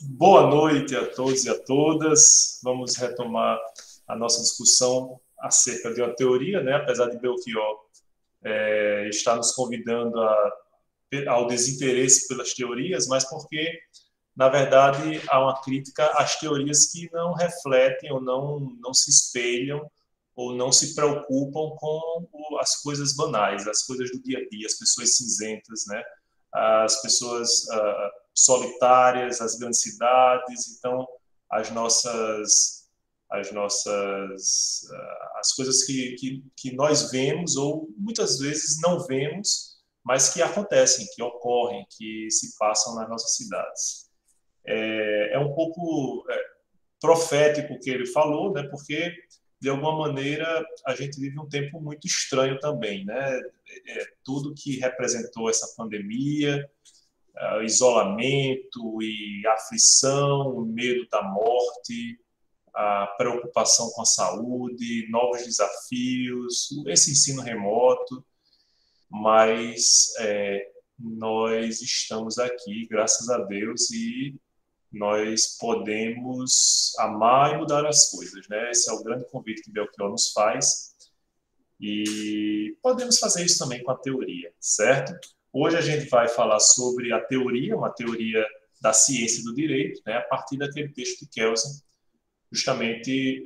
Boa noite a todos e a todas. Vamos retomar a nossa discussão acerca de uma teoria, né? Apesar de Belchior estar nos convidando ao desinteresse pelas teorias, mas porque, na verdade, há uma crítica às teorias que não refletem ou não se espelham ou não se preocupam com as coisas banais, as coisas do dia a dia, as pessoas cinzentas, né? As pessoas solitárias, as grandes cidades. Então, as nossas as coisas que nós vemos ou muitas vezes não vemos, mas que acontecem, que ocorrem, que se passam nas nossas cidades. É um pouco profético o que ele falou, né? Porque de alguma maneira a gente vive um tempo muito estranho também, né? Tudo que representou essa pandemia, isolamento e aflição, o medo da morte, a preocupação com a saúde, novos desafios, esse ensino remoto, mas nós estamos aqui, graças a Deus, e nós podemos amar e mudar as coisas, né? Esse é o grande convite que Belchior nos faz. E podemos fazer isso também com a teoria, certo? Hoje a gente vai falar sobre a teoria, uma teoria da ciência do direito, né, a partir daquele texto de Kelsen, justamente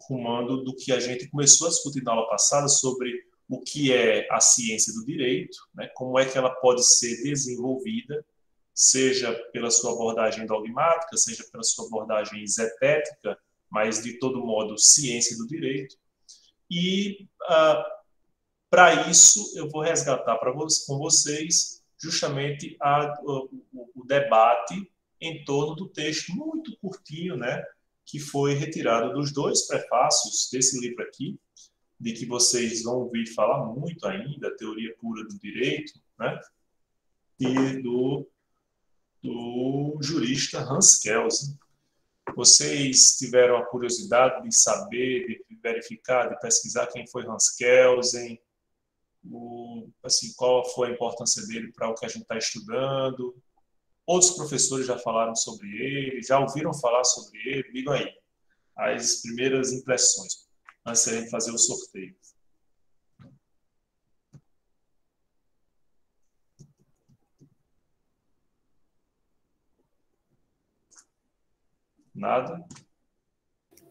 rumando do que a gente começou a discutir na aula passada sobre o que é a ciência do direito, né, como é que ela pode ser desenvolvida, seja pela sua abordagem dogmática, seja pela sua abordagem zetética, mas de todo modo ciência do direito. E para isso eu vou resgatar com vocês justamente o debate em torno do texto muito curtinho, né, que foi retirado dos dois prefácios desse livro aqui, de que vocês vão ouvir falar muito ainda, a teoria pura do direito, né, e do jurista Hans Kelsen. Vocês tiveram a curiosidade de saber, de verificar, de pesquisar quem foi Hans Kelsen, assim, qual foi a importância dele para o que a gente está estudando? Outros professores já falaram sobre ele, já ouviram falar sobre ele? Digam aí as primeiras impressões, antes de a gente fazer o sorteio. Nada?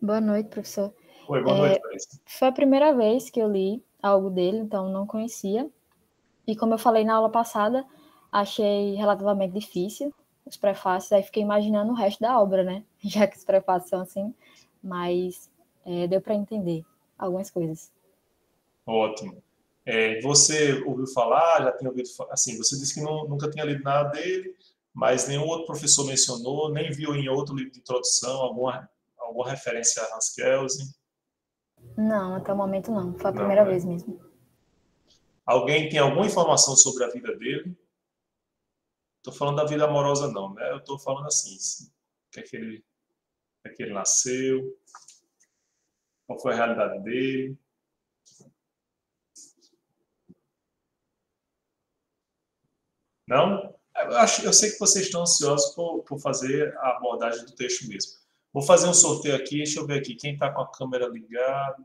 Boa noite, professor. Oi, boa noite, Larissa. Foi a primeira vez que eu li algo dele, então não conhecia. E como eu falei na aula passada, achei relativamente difícil os prefácios, aí fiquei imaginando o resto da obra, né? Já que os prefácios são assim, mas deu para entender algumas coisas. Ótimo. Você ouviu falar, já tinha ouvido falar, assim, você disse que nunca tinha lido nada dele, mas nenhum outro professor mencionou, nem viu em outro livro de introdução alguma referência a Hans Kelsen? Não, até o momento não. Foi a Não, primeira né? vez mesmo. Alguém tem alguma informação sobre a vida dele? Estou falando da vida amorosa, não, né? Eu estou falando assim, o que é que ele nasceu, qual foi a realidade dele. Não? Eu sei que vocês estão ansiosos por fazer a abordagem do texto mesmo. Vou fazer um sorteio aqui, deixa eu ver aqui. Quem está com a câmera ligada?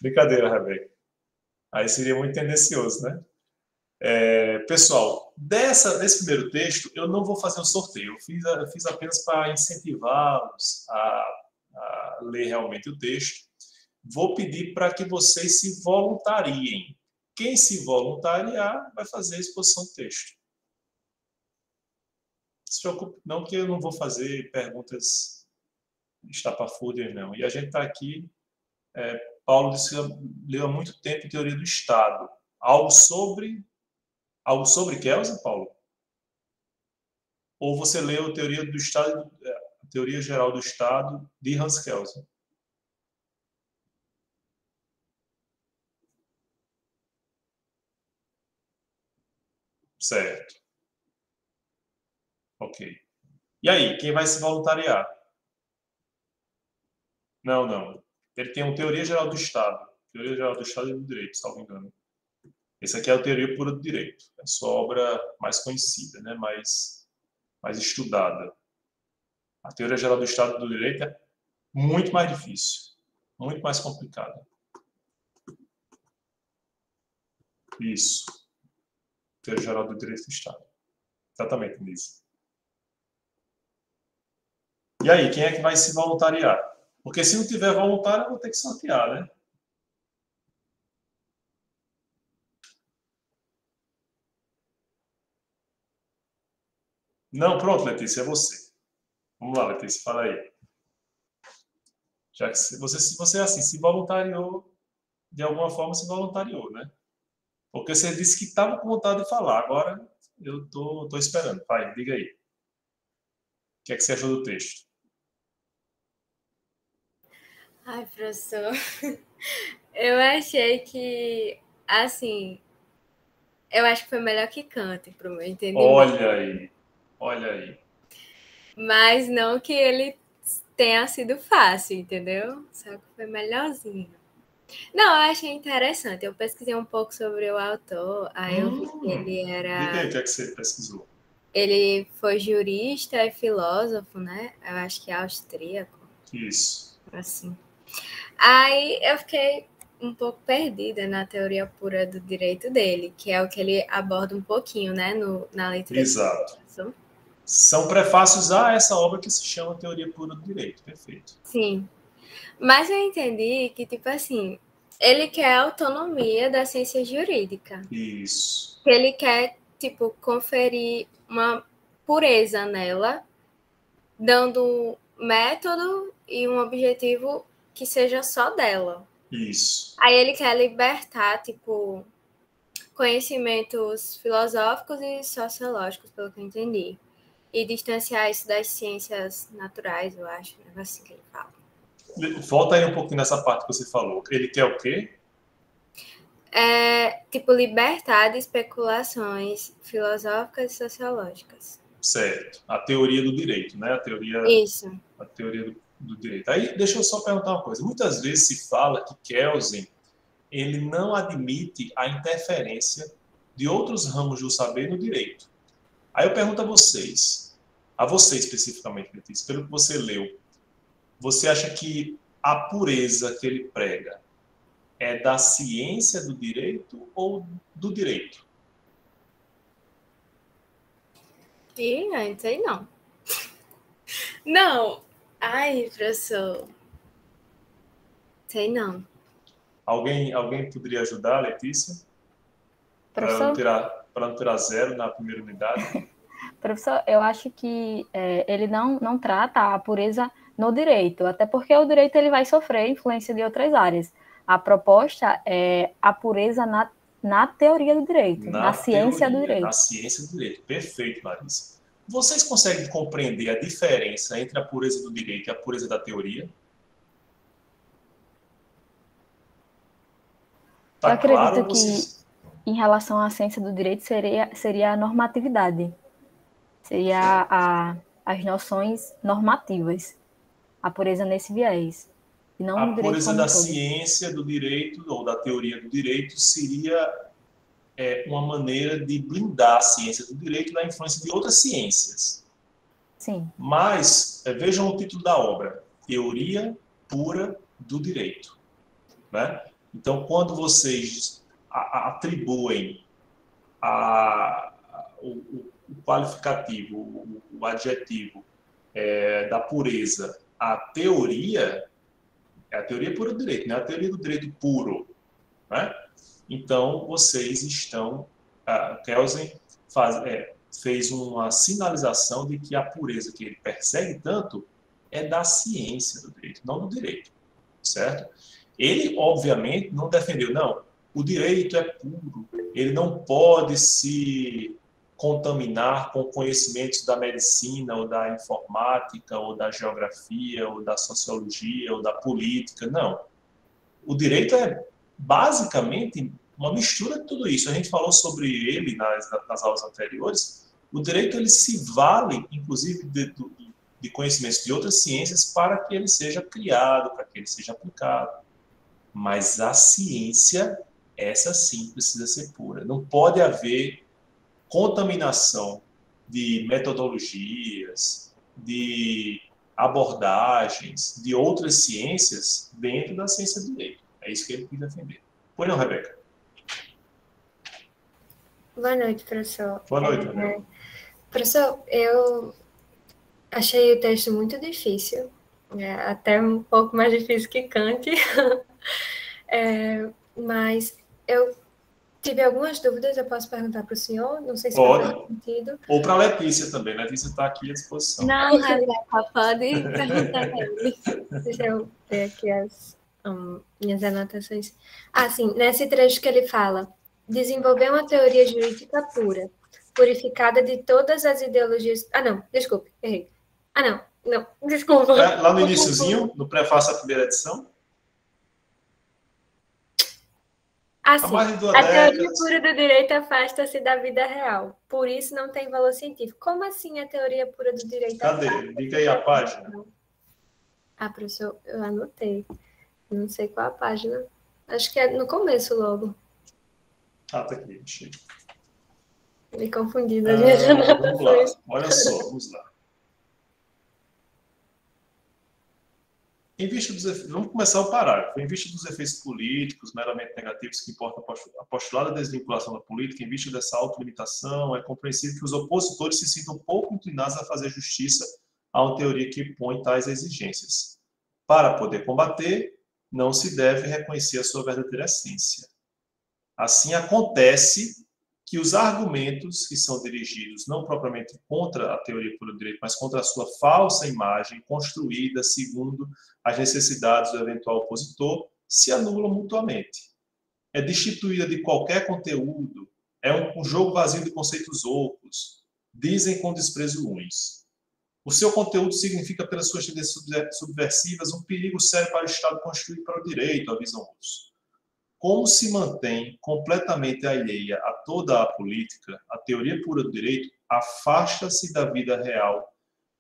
Brincadeira, Rebeca. Aí seria muito tendencioso, né? Pessoal, desse primeiro texto, eu não vou fazer o sorteio. Eu fiz apenas para incentivá-los a ler realmente o texto. Vou pedir para que vocês se voluntariem. Quem se voluntariar vai fazer a exposição do texto. Não se preocupe, não, que eu não vou fazer perguntas estapafúrdias, não. E a gente está aqui. Paulo disse que leu há muito tempo Teoria do Estado. Algo sobre Kelsen, Paulo? Ou você leu Teoria do Estado, Teoria Geral do Estado de Hans Kelsen? Certo. Ok. E aí, quem vai se voluntariar? Não, não. Ele tem uma Teoria Geral do Estado. Teoria Geral do Estado e do Direito, salvo engano. Esse aqui é a Teoria Pura do Direito. É a sua obra mais conhecida, né? mais estudada. A teoria geral do Estado do Direito é muito mais difícil, muito mais complicada. Isso. Teoria geral do Direito do Estado. Exatamente, Nise. E aí, quem é que vai se voluntariar? Porque se não tiver voluntário, eu vou ter que sortear, né? Não, pronto, Letícia, é você. Vamos lá, Letícia, fala aí. Já que se você assim, se voluntariou, de alguma forma se voluntariou, né? Porque você disse que estava com vontade de falar, agora eu tô esperando. Pai, diga aí. O que é que você achou do texto? Ai, professor, eu achei que, assim, eu acho que foi melhor que Kant, pro meu entendimento. Olha aí. Mas não que ele tenha sido fácil, entendeu? Só que foi melhorzinho. Não, eu achei interessante. Eu pesquisei um pouco sobre o autor, aí eu vi que ele era... Diga aí o que é que você pesquisou. Ele foi jurista e filósofo, né? Eu acho que é austríaco. Isso. Assim. Aí eu fiquei um pouco perdida na teoria pura do direito dele, que é o que ele aborda um pouquinho, né, na leitura. Exato. São prefácios a essa obra que se chama Teoria Pura do Direito. Perfeito. Sim. Mas eu entendi que, tipo assim, ele quer a autonomia da ciência jurídica. Isso. Ele quer, tipo, conferir uma pureza nela, dando um método e um objetivo que seja só dela. Isso. Aí ele quer libertar, tipo, conhecimentos filosóficos e sociológicos, pelo que eu entendi. E distanciar isso das ciências naturais, eu acho, é assim que ele fala. Volta aí um pouquinho nessa parte que você falou. Ele quer o quê? Tipo, libertar de especulações filosóficas e sociológicas. Certo. A teoria do direito, né? Isso. A teoria do direito. Aí, deixa eu só perguntar uma coisa. Muitas vezes se fala que Kelsen, ele não admite a interferência de outros ramos do saber no direito. Aí eu pergunto a você especificamente, Letícia, pelo que você leu, você acha que a pureza que ele prega é da ciência do direito ou do direito? E não sei não. Não. Ai, professor. Sei não. Alguém poderia ajudar, Letícia? Professor? Para não tirar zero na primeira unidade? Professor, eu acho que ele não trata a pureza no direito, até porque o direito ele vai sofrer influência de outras áreas. A proposta é a pureza na teoria do direito, na ciência do direito. Na ciência do direito. Perfeito, Larissa. Vocês conseguem compreender a diferença entre a pureza do direito e a pureza da teoria? Eu acredito que, em relação à ciência do direito, seria a normatividade. Seria as noções normativas. A pureza nesse viés. E não no direito como um todo. A pureza da ciência do direito ou da teoria do direito seria uma maneira de blindar a ciência do direito da influência de outras ciências. Sim. Mas, vejam o título da obra, Teoria Pura do Direito. Né? Então, quando vocês atribuem o qualificativo, o adjetivo da pureza à teoria, é a teoria pura do direito, não é a teoria do direito puro. Né? Então, vocês estão... Kelsen fez uma sinalização de que a pureza que ele persegue tanto é da ciência do direito, não do direito. Certo? Ele, obviamente, não defendeu, não, o direito é puro, ele não pode se contaminar com conhecimentos da medicina, ou da informática, ou da geografia, ou da sociologia, ou da política, não. O direito é basicamente uma mistura de tudo isso. A gente falou sobre ele nas aulas anteriores. O direito ele se vale, inclusive, de conhecimentos de outras ciências para que ele seja criado, para que ele seja aplicado. Mas a ciência, essa sim precisa ser pura. Não pode haver contaminação de metodologias, de abordagens de outras ciências dentro da ciência do direito. É isso que ele quis defender. Pois não, Rebeca? Boa noite, professor. Boa noite, Rebeca. Professor, eu achei o texto muito difícil, até um pouco mais difícil que Kant, mas eu tive algumas dúvidas, eu posso perguntar para o senhor? Não sei se pode. faz sentido. Ou para a Letícia também. Letícia está aqui à disposição. Não, Rebeca, pode perguntar para ele. Deixa eu ver aqui as minhas anotações. Sim, nesse trecho que ele fala, desenvolver uma teoria jurídica pura, purificada de todas as ideologias... não, desculpe, errei. Não, desculpa. Lá no iniciozinho, no prefácio da primeira edição? Sim. A teoria pura do direito afasta-se da vida real. Por isso não tem valor científico. Como assim a teoria pura do direito afasta? Cadê? Diga aí a página. Professor, eu anotei. Não sei qual a página. Acho que é no começo logo. Tá aqui, deixa eu... Me confundi das minhas anotações. Vamos lá, olha só, vamos lá. Vamos começar o parágrafo. Em vista dos efeitos políticos meramente negativos que importam a postulada desvinculação da política, em vista dessa autolimitação, é compreensível que os opositores se sintam pouco inclinados a fazer justiça a uma teoria que impõe tais exigências. Para poder combater, não se deve reconhecer a sua verdadeira essência. Assim, acontece que os argumentos que são dirigidos não propriamente contra a teoria pura do direito, mas contra a sua falsa imagem construída segundo as necessidades do eventual opositor, se anulam mutuamente. É destituída de qualquer conteúdo, é um jogo vazio de conceitos ocos, dizem com desprezo uns. O seu conteúdo significa, pelas suas tendências subversivas, um perigo sério para o Estado constituído para o direito, avisam outros. Como se mantém completamente alheia a toda a política, a teoria pura do direito afasta-se da vida real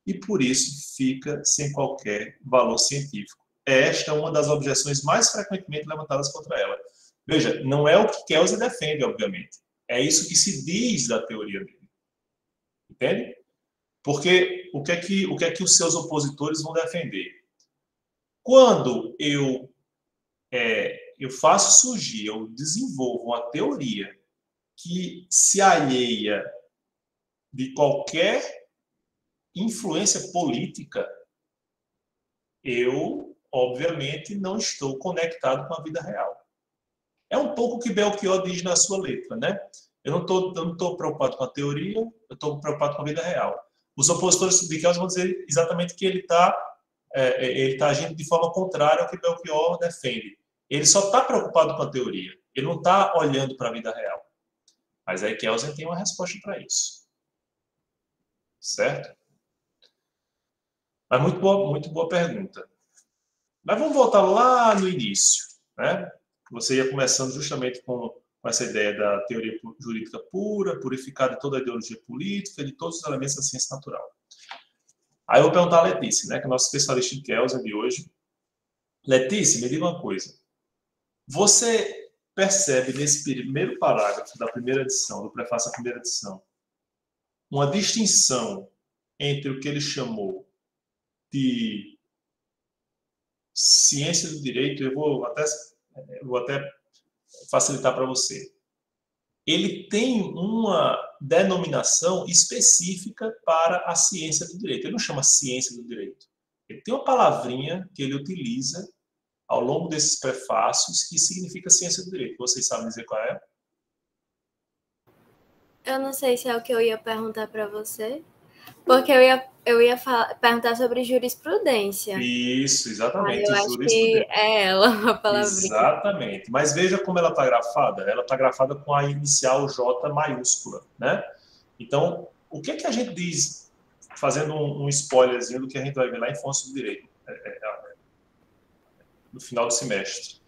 e, por isso, fica sem qualquer valor científico. Esta é uma das objeções mais frequentemente levantadas contra ela. Veja, não é o que Kelsey defende, obviamente. É isso que se diz da teoria dele. Entende? Porque o que é que os seus opositores vão defender? Quando eu faço surgir, eu desenvolvo uma teoria que se alheia de qualquer influência política, eu, obviamente, não estou conectado com a vida real. É um pouco o que Belchior diz na sua letra, né? Eu não estou preocupado com a teoria, eu estou preocupado com a vida real. Os opositores de Kelsey vão dizer exatamente que ele está agindo de forma contrária ao que Belchior defende. Ele só está preocupado com a teoria. Ele não está olhando para a vida real. Mas aí Kelsen tem uma resposta para isso. Certo? Mas muito boa pergunta. Mas vamos voltar lá no início. Né? Você ia começando justamente com essa ideia da teoria jurídica pura, purificada de toda a ideologia política, de todos os elementos da ciência natural. Aí eu vou perguntar a Letícia, né, que é a nossa especialista em Kelsen de hoje. Letícia, me diga uma coisa. Você percebe nesse primeiro parágrafo da primeira edição, do prefácio da primeira edição, uma distinção entre o que ele chamou de ciência do direito? Eu vou até facilitar para você. Ele tem uma denominação específica para a ciência do direito. Ele não chama ciência do direito. Ele tem uma palavrinha que ele utiliza ao longo desses prefácios, que significa ciência do direito. Vocês sabem dizer qual é? Eu não sei se é o que eu ia perguntar para você, porque eu ia perguntar sobre jurisprudência. Isso, exatamente. Eu acho que é ela a palavrinha. Exatamente. Mas veja como ela está grafada. Ela está grafada com a inicial J maiúscula, né? Então, o que a gente diz, fazendo um spoilerzinho do que a gente vai ver lá em Fontes do Direito, no final do semestre.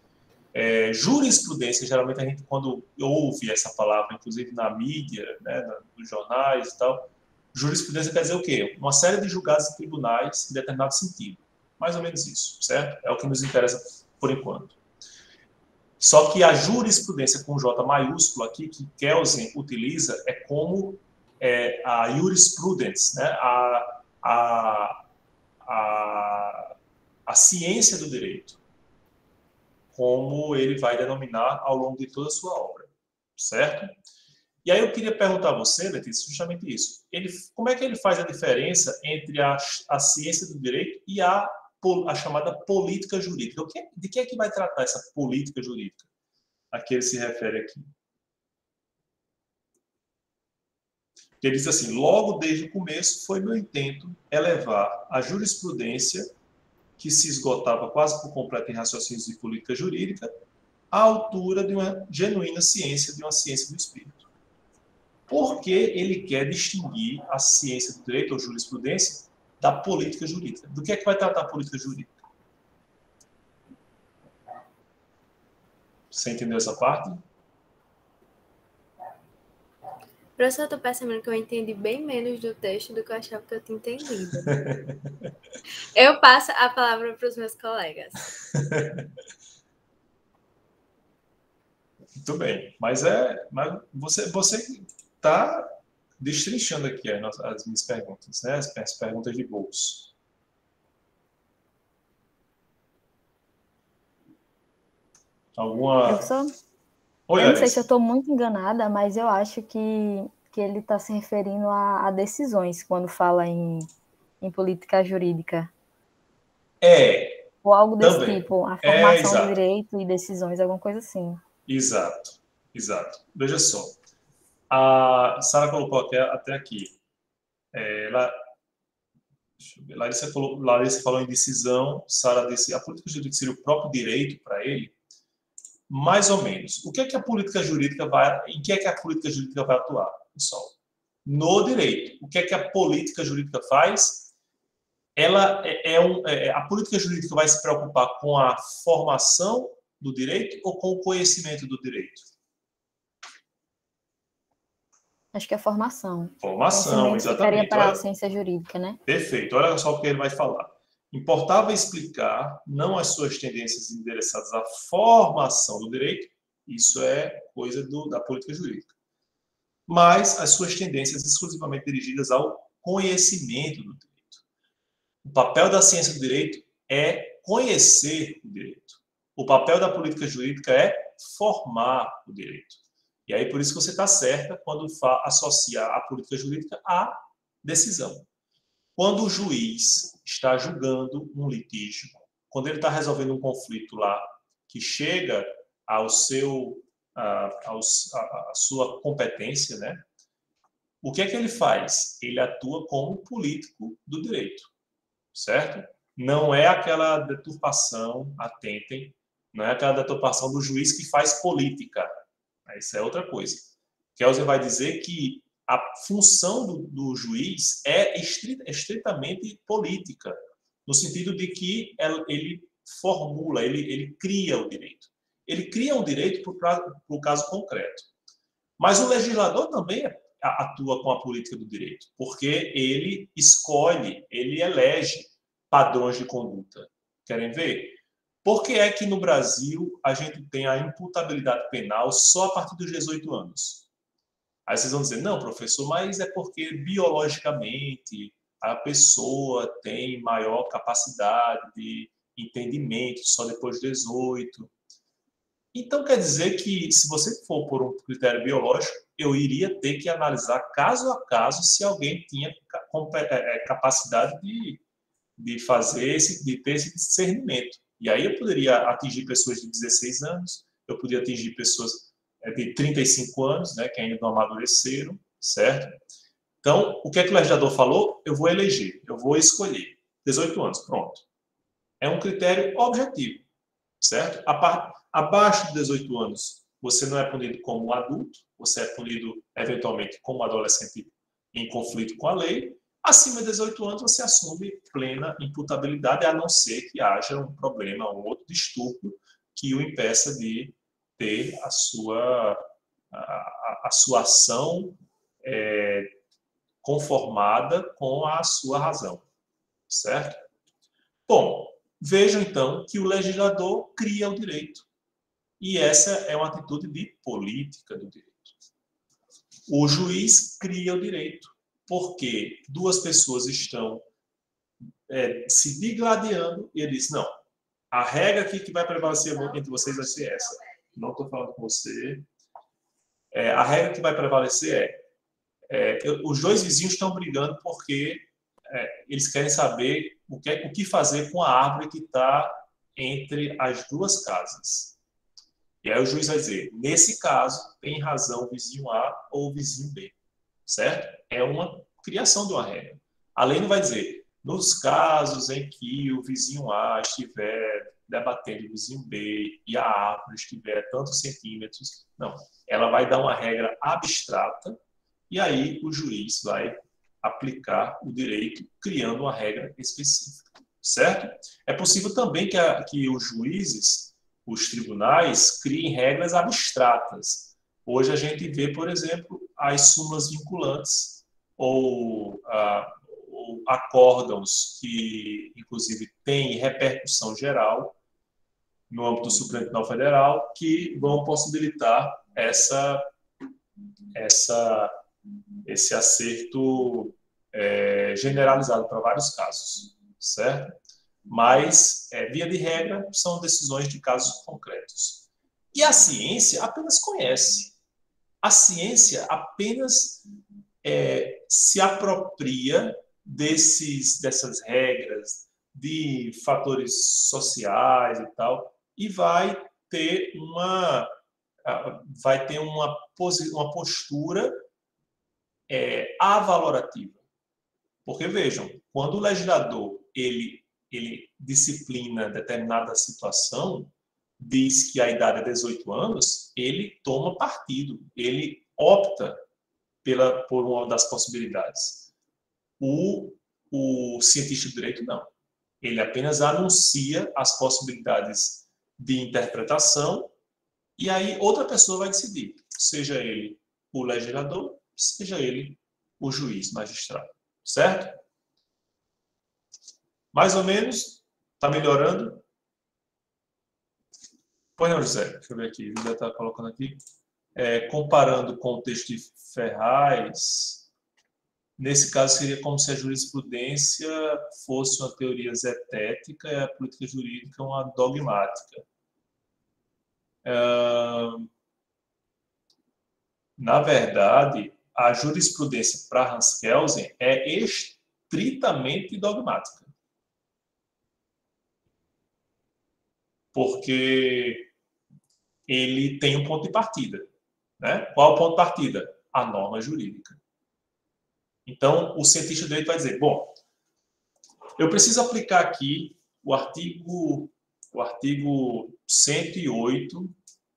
Jurisprudência, geralmente a gente, quando ouve essa palavra, inclusive na mídia, né, nos jornais e tal, jurisprudência quer dizer o quê? Uma série de julgados em tribunais em determinado sentido. Mais ou menos isso, certo? É o que nos interessa por enquanto. Só que a jurisprudência com J maiúsculo aqui, que Kelsen utiliza, é como a jurisprudence, né? A ciência do direito, como ele vai denominar ao longo de toda a sua obra, certo? E aí eu queria perguntar a você, Letícia, justamente isso. Como é que ele faz a diferença entre a ciência do direito e a chamada política jurídica? De que é que vai tratar essa política jurídica a que ele se refere aqui? Ele diz assim: logo desde o começo foi meu intento elevar a jurisprudência, que se esgotava quase por completo em raciocínios de política jurídica, à altura de uma genuína ciência, de uma ciência do espírito. Porque ele quer distinguir a ciência do direito ou jurisprudência da política jurídica. Do que é que vai tratar a política jurídica? Você entendeu essa parte? Professor, eu tô percebendo que eu entendi bem menos do texto do que eu achava que eu tinha entendido. Eu passo a palavra para os meus colegas. Muito bem. Mas você está destrinchando aqui as minhas perguntas, né? As perguntas de bolso. Alguma... Professor, Oi, eu não sei se Larissa. eu estou muito enganada, mas eu acho que ele está se referindo a decisões quando fala em política jurídica. Ou algo desse Também. tipo, a formação do Exato. direito e decisões, alguma coisa assim. Exato. Veja só. A Sara colocou até aqui. Larissa falou em decisão, Sara disse a política jurídica seria o próprio direito para ele? Mais ou menos. O que é que a política jurídica em que é que a política jurídica vai atuar, pessoal? No direito. O que é que a política jurídica faz? A política jurídica vai se preocupar com a formação do direito ou com o conhecimento do direito? Acho que é formação. Formação, exatamente. Ficaria para a ciência jurídica, né? Perfeito. Olha só o que ele vai falar. Importava explicar não as suas tendências endereçadas à formação do direito, isso é coisa da política jurídica, mas as suas tendências exclusivamente dirigidas ao conhecimento do direito. O papel da ciência do direito é conhecer o direito. O papel da política jurídica é formar o direito. E aí, por isso que você está certa quando associa a política jurídica à decisão. Quando o juiz está julgando um litígio, quando ele está resolvendo um conflito lá, que chega a sua competência, né? O que é que ele faz? Ele atua como político do direito, certo? Não é aquela deturpação, atentem, não é aquela deturpação do juiz que faz política. Isso é outra coisa. Kelsen vai dizer que a função do juiz é estritamente política, no sentido de que ele formula, ele cria o direito. Ele cria um direito para o caso concreto. Mas o legislador também atua com a política do direito, porque ele escolhe, ele elege padrões de conduta. Querem ver? Por que é que no Brasil a gente tem a imputabilidade penal só a partir dos 18 anos? Aí vocês vão dizer, não, professor, mas é porque biologicamente a pessoa tem maior capacidade de entendimento só depois de 18. Então quer dizer que se você for por um critério biológico, eu iria ter que analisar caso a caso se alguém tinha capacidade de ter esse discernimento. E aí eu poderia atingir pessoas de 16 anos, eu poderia atingir pessoas de 35 anos, né, que ainda não amadureceram, certo? Então, o que é que o legislador falou? Eu vou eleger, eu vou escolher. 18 anos, pronto. É um critério objetivo, certo? Abaixo de 18 anos, você não é punido como um adulto, você é punido, eventualmente, como um adolescente em conflito com a lei. Acima de 18 anos, você assume plena imputabilidade, a não ser que haja um problema, um outro distúrbio que o impeça de ter a sua ação conformada com a sua razão, certo? Bom, vejam então que o legislador cria o direito. E essa é uma atitude de política do direito. O juiz cria o direito, porque duas pessoas estão se digladiando e ele diz, não, a regra aqui que vai prevalecer entre vocês vai ser essa. Não estou falando com você. A regra que vai prevalecer os dois vizinhos estão brigando porque eles querem saber o que fazer com a árvore que está entre as duas casas. E aí o juiz vai dizer, nesse caso, tem razão o vizinho A ou o vizinho B, certo? É uma criação de uma regra. Além do vai dizer, nos casos em que o vizinho A estiver debatendo o vizinho B e a árvore estiver a tantos centímetros, não. Ela vai dar uma regra abstrata e aí o juiz vai aplicar o direito criando uma regra específica, certo? É possível também que os juízes, os tribunais, criem regras abstratas. Hoje a gente vê, por exemplo, as súmulas vinculantes ou acórdãos que, inclusive, têm repercussão geral no âmbito do Supremo Tribunal Federal, que vão possibilitar esse acerto generalizado para vários casos, certo? Mas, via de regra, são decisões de casos concretos. E a ciência apenas conhece. A ciência apenas se apropria dessas regras, de fatores sociais e tal, e vai ter uma postura avalorativa. Porque, vejam, quando o legislador ele disciplina determinada situação, diz que a idade é 18 anos, ele toma partido, ele opta por uma das possibilidades. O cientista do direito, não. Ele apenas anuncia as possibilidades de interpretação e aí outra pessoa vai decidir, seja ele o legislador, seja ele o juiz, magistrado. Certo? Mais ou menos? Está melhorando? Pois não, José. Deixa eu ver aqui. O José está colocando aqui. Comparando com o texto de Ferraz, nesse caso seria como se a jurisprudência fosse uma teoria zetética e a política jurídica uma dogmática. Na verdade, a jurisprudência para Hans Kelsen é estritamente dogmática. Porque ele tem um ponto de partida. Né? Qual é o ponto de partida? A norma jurídica. Então, o cientista do direito vai dizer, bom, eu preciso aplicar aqui o artigo 108,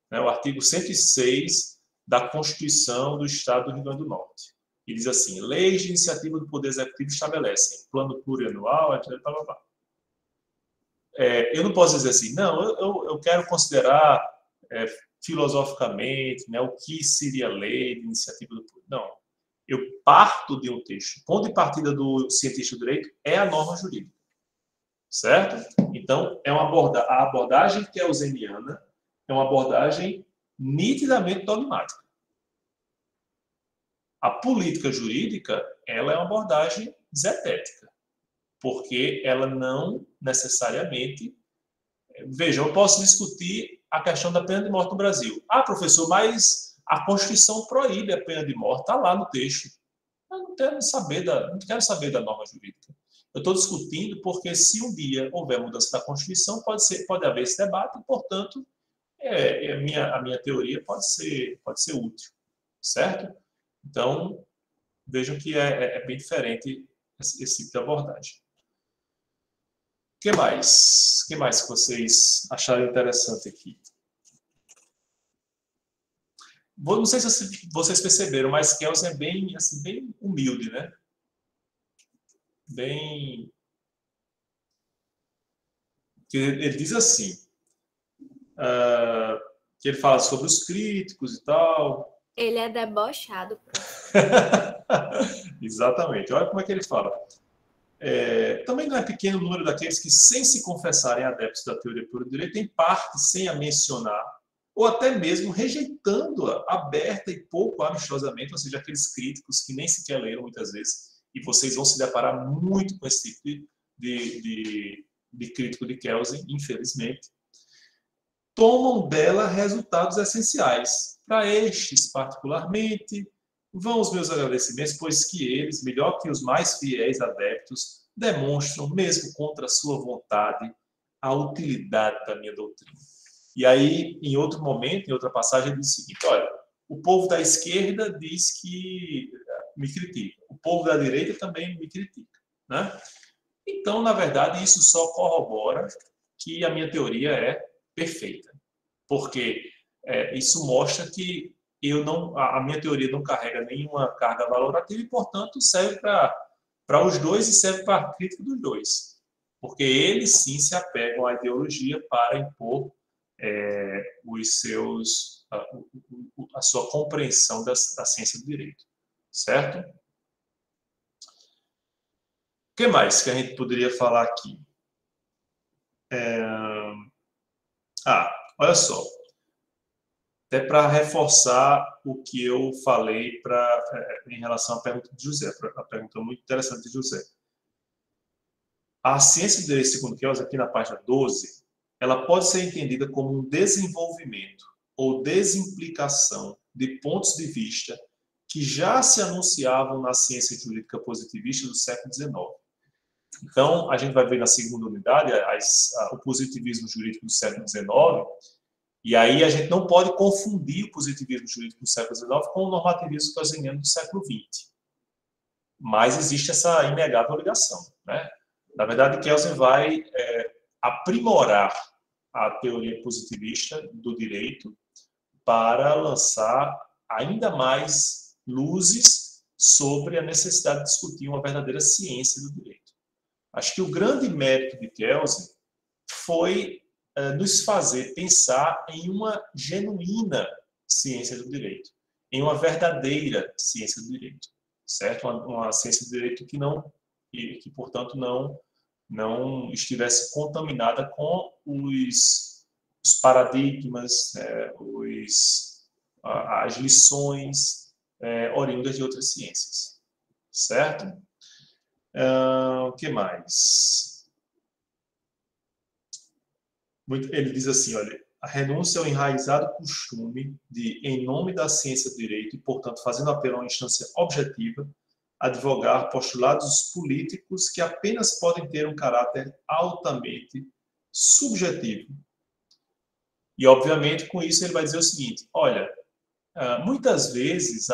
né, o artigo 106 da Constituição do Estado do Rio Grande do Norte. E diz assim, leis de iniciativa do Poder Executivo estabelecem plano plurianual, etc. Eu não posso dizer assim, não, eu quero considerar filosoficamente, né, o que seria lei de iniciativa do Poder. Não, eu parto de um texto. O ponto de partida do cientista do direito é a norma jurídica. Certo? Então, a abordagem kelseniana é uma abordagem nitidamente dogmática. A política jurídica, ela é uma abordagem zetética, porque ela não necessariamente... Veja, eu posso discutir a questão da pena de morte no Brasil. Ah, professor, mas a Constituição proíbe a pena de morte, está lá no texto. Eu não quero saber da norma jurídica. Eu estou discutindo porque se um dia houver mudança da Constituição, pode haver esse debate e, portanto, a minha teoria pode ser útil, certo? Então, vejam que é bem diferente esse tipo de abordagem. O que mais? O que mais que vocês acharam interessante aqui? Não sei se vocês perceberam, mas Kelsen é bem humilde, né? Ele diz assim, que ele fala sobre os críticos e tal. Ele é debochado. Exatamente. Olha como é que ele fala. Também não é pequeno o número daqueles que, sem se confessarem adeptos da teoria pura do direito, em parte, sem a mencionar, ou até mesmo rejeitando-a aberta e pouco amistosamente, ou seja, aqueles críticos que nem sequer leram muitas vezes, e vocês vão se deparar muito com esse tipo de crítico de Kelsen, infelizmente, tomam dela resultados essenciais. Para estes, particularmente, vão os meus agradecimentos, pois que eles, melhor que os mais fiéis adeptos, demonstram, mesmo contra a sua vontade, a utilidade da minha doutrina. E aí, em outro momento, em outra passagem, ele diz o seguinte: olha, o povo da esquerda diz que me critica, o povo da direita também me critica, né? Então, na verdade, isso só corrobora que a minha teoria é perfeita, porque isso mostra que a minha teoria não carrega nenhuma carga valorativa e, portanto, serve para os dois e serve para a crítica dos dois, porque eles sim se apegam à ideologia para impor a sua compreensão da ciência do direito, certo? O que mais que a gente poderia falar aqui? Olha só. Até para reforçar o que eu falei em relação à pergunta de José, a pergunta muito interessante de José. A ciência do direito, segundo Kelsen, aqui na página 12, ela pode ser entendida como um desenvolvimento ou desimplicação de pontos de vista que já se anunciavam na ciência jurídica positivista do século XIX. Então, a gente vai ver na segunda unidade o positivismo jurídico do século XIX, e aí a gente não pode confundir o positivismo jurídico do século XIX com o normativismo keynesiano do século XX. Mas existe essa inegável ligação, né? Na verdade, Kelsen vai aprimorar a teoria positivista do direito para lançar ainda mais luzes sobre a necessidade de discutir uma verdadeira ciência do direito. Acho que o grande mérito de Kelsen foi nos fazer pensar em uma genuína ciência do direito, em uma verdadeira ciência do direito, certo? Uma ciência do direito que portanto, não estivesse contaminada com os paradigmas, as lições oriundas de outras ciências, certo? O que mais? Ele diz assim, olha, a renúncia ao enraizado costume de, em nome da ciência do direito e, portanto, fazendo apelo a uma instância objetiva, advogar postulados políticos que apenas podem ter um caráter altamente subjetivo. E, obviamente, com isso ele vai dizer o seguinte, olha, muitas vezes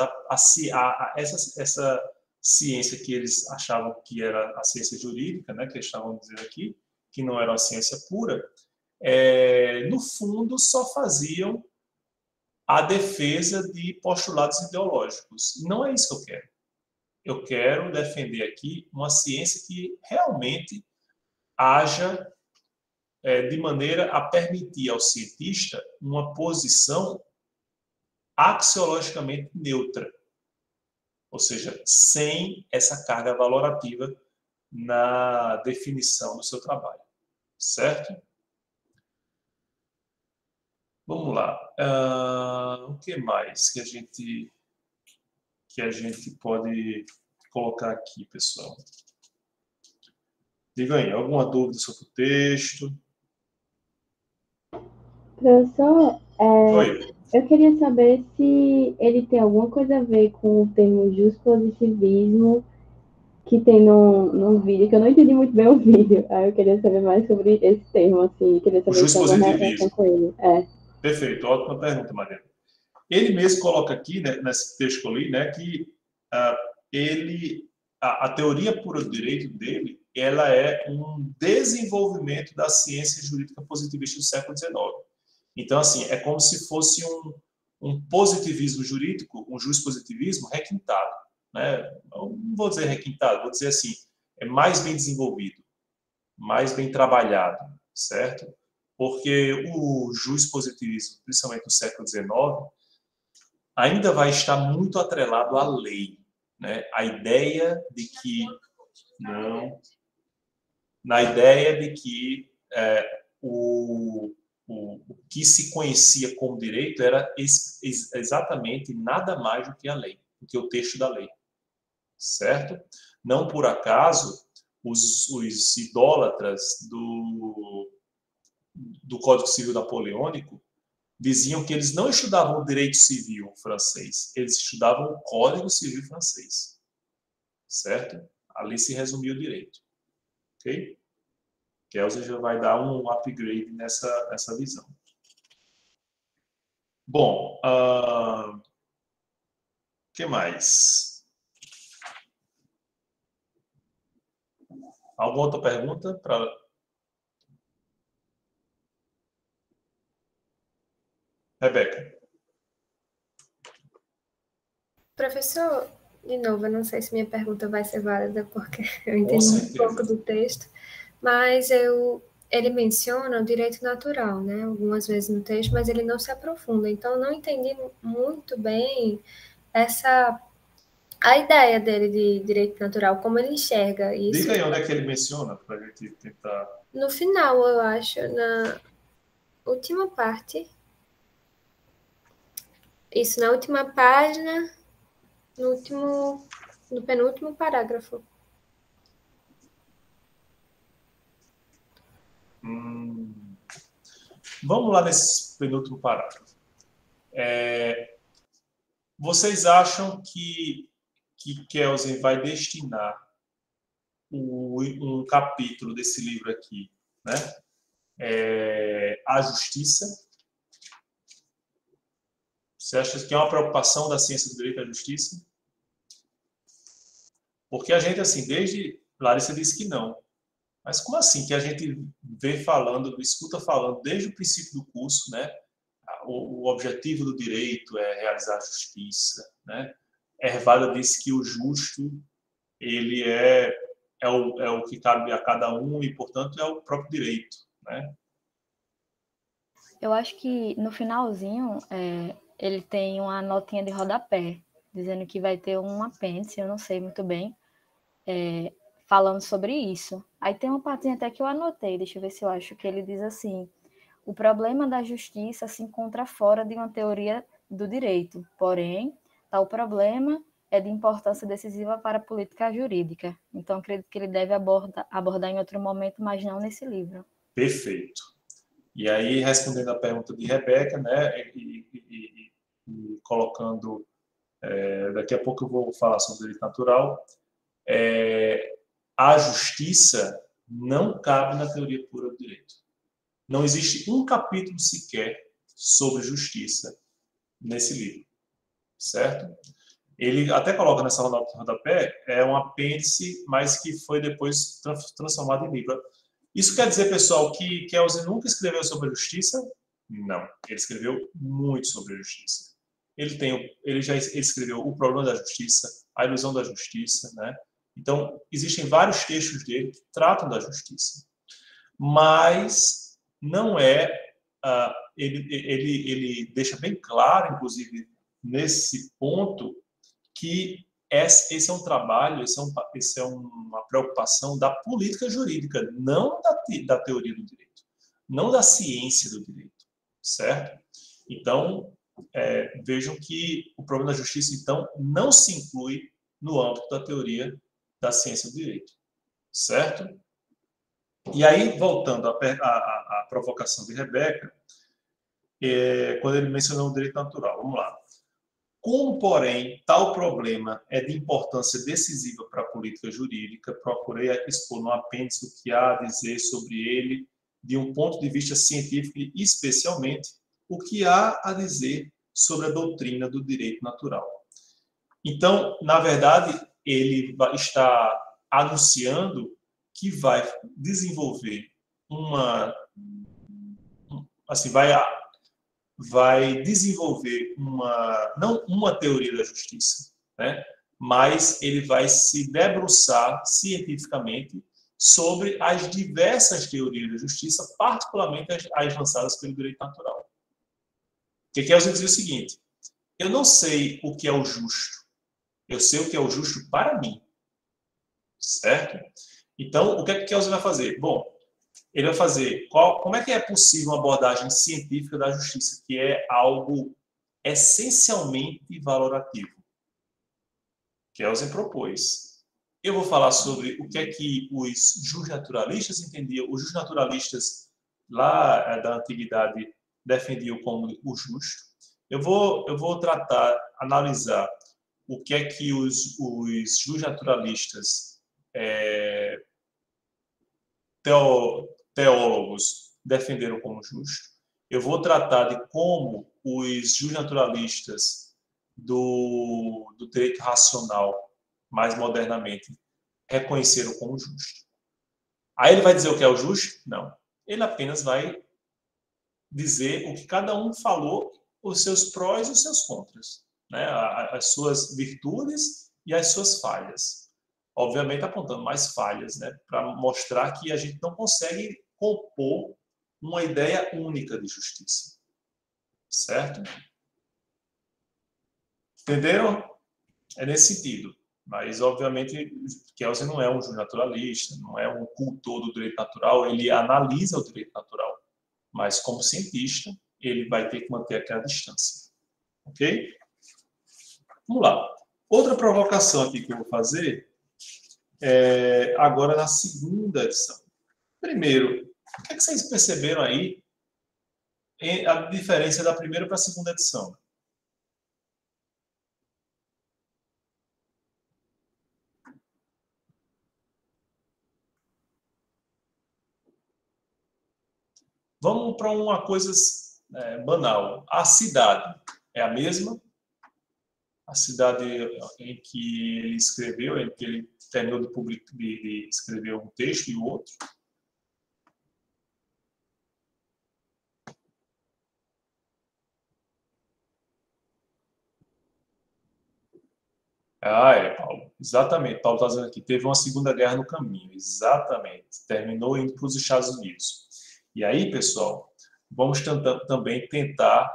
essa ciência que eles achavam que era a ciência jurídica, né, que eles estavam dizendo aqui, que não era uma ciência pura, no fundo só faziam a defesa de postulados ideológicos. Não é isso que eu quero. Eu quero defender aqui uma ciência que realmente haja de maneira a permitir ao cientista uma posição axiologicamente neutra, ou seja, sem essa carga valorativa na definição do seu trabalho, certo? Vamos lá. O que mais que a gente pode colocar aqui, pessoal? Diga aí, alguma dúvida sobre o texto? Professor, eu queria saber se ele tem alguma coisa a ver com o termo justpositivismo que tem num vídeo, que eu não entendi muito bem o vídeo. Aí eu queria saber mais sobre esse termo, assim, queria saber se tem alguma relação com ele. Perfeito, ótima pergunta, Mariana. Ele mesmo coloca aqui, né, nesse texto que eu li, né, que a teoria pura do direito dele, ela é um desenvolvimento da ciência jurídica positivista do século XIX. Então, assim, é como se fosse um positivismo jurídico, um justpositivismo requintado, né? Não vou dizer requintado, vou dizer assim, é mais bem desenvolvido, mais bem trabalhado, certo? Porque o justpositivismo, principalmente no século XIX, ainda vai estar muito atrelado à lei, né? A ideia de que o que se conhecia como direito era exatamente nada mais do que a lei, do que o texto da lei, certo? Não por acaso, os idólatras do Código Civil Napoleônico diziam que eles não estudavam o direito civil francês, eles estudavam o Código Civil francês, certo? Ali se resumia o direito, ok? Kelsey já vai dar um upgrade nessa visão. Bom, o que mais? Alguma outra pergunta para... Rebeca. Professor, de novo, eu não sei se minha pergunta vai ser válida, porque eu entendo um pouco do texto, mas ele menciona o direito natural, né, algumas vezes no texto, mas ele não se aprofunda. Então, eu não entendi muito bem a ideia dele de direito natural, como ele enxerga isso. Diga aí onde é que ele menciona, para a gente tentar... No final, eu acho, na última parte. Isso, na última página, no penúltimo parágrafo. Vamos lá nesse penúltimo parágrafo. Vocês acham que Kelsen vai destinar um capítulo desse livro aqui, né, à justiça? Você acha que é uma preocupação da ciência do direito à justiça? Porque a gente, assim, desde... Larissa disse que não. Mas como assim que a gente vê falando, escuta falando desde o princípio do curso, né? O objetivo do direito é realizar a justiça, né? Hervada disse que o justo, ele é o que cabe a cada um e, portanto, é o próprio direito, né? Eu acho que no finalzinho ele tem uma notinha de rodapé, dizendo que vai ter um apêndice, eu não sei muito bem, falando sobre isso. Aí tem uma partinha até que eu anotei, deixa eu ver se eu acho, que ele diz assim: o problema da justiça se encontra fora de uma teoria do direito, porém, tal problema é de importância decisiva para a política jurídica. Então, acredito que ele deve abordar em outro momento, mas não nesse livro. Perfeito. E aí, respondendo à pergunta de Rebeca, né, e colocando... daqui a pouco eu vou falar sobre o direito natural. A justiça não cabe na teoria pura do direito. Não existe um capítulo sequer sobre justiça nesse livro, certo? Ele até coloca nessa rodapé, um apêndice, mas que foi depois transformado em livro. Isso quer dizer, pessoal, que Kelsen nunca escreveu sobre a justiça? Não. Ele escreveu muito sobre a justiça. Ele escreveu O Problema da Justiça, A Ilusão da Justiça, né? Então, existem vários textos dele que tratam da justiça. Mas não ele deixa bem claro, inclusive, nesse ponto, que esse é um trabalho, esse é uma preocupação da política jurídica, não da teoria do direito, não da ciência do direito, certo? Então, vejam que o problema da justiça, então, não se inclui no âmbito da teoria da ciência do direito, certo? E aí, voltando à provocação de Rebeca, quando ele mencionou o direito natural, vamos lá. Como, porém, tal problema é de importância decisiva para a política jurídica, procurei expor no apêndice o que há a dizer sobre ele, de um ponto de vista científico e, especialmente, o que há a dizer sobre a doutrina do direito natural. Então, na verdade, ele está anunciando que vai desenvolver vai desenvolver não uma teoria da justiça, né? Mas ele vai se debruçar cientificamente sobre as diversas teorias da justiça, particularmente as lançadas pelo direito natural. Que Kelsen dizia o seguinte: eu não sei o que é o justo, eu sei o que é o justo para mim, certo? Então, o que é que Kelsen vai fazer? Bom, Ele vai fazer como é que é possível uma abordagem científica da justiça, que é algo essencialmente valorativo. Kelsen propôs. Eu vou falar sobre o que é que os justnaturalistas entendiam. Os justnaturalistas lá da antiguidade defendiam como o justo. Eu vou analisar o que é que os justnaturalistas teólogos defenderam como justo. Eu vou tratar de como os justnaturalistas do direito racional, mais modernamente, reconheceram como justo. Aí ele vai dizer o que é o justo? Não. Ele apenas vai dizer o que cada um falou, os seus prós e os seus contras, né? As suas virtudes e as suas falhas. Obviamente apontando mais falhas, né? Para mostrar que a gente não consegue compor uma ideia única de justiça. Certo? Entenderam? É nesse sentido. Mas, obviamente, Kelsen não é um naturalista, não é um cultor do direito natural, ele analisa o direito natural. Mas, como cientista, ele vai ter que manter aquela distância. Ok? Vamos lá. Outra provocação aqui que eu vou fazer é agora na segunda edição. Primeiro, o que vocês perceberam aí a diferença da primeira para a segunda edição? Vamos para uma coisa banal. A cidade é a mesma? A cidade em que ele escreveu, em que ele terminou de escrever um texto e o outro? Paulo. Exatamente. Paulo está dizendo aqui, teve uma Segunda Guerra no caminho. Exatamente. Terminou indo para os Estados Unidos. E aí, pessoal, vamos também tentar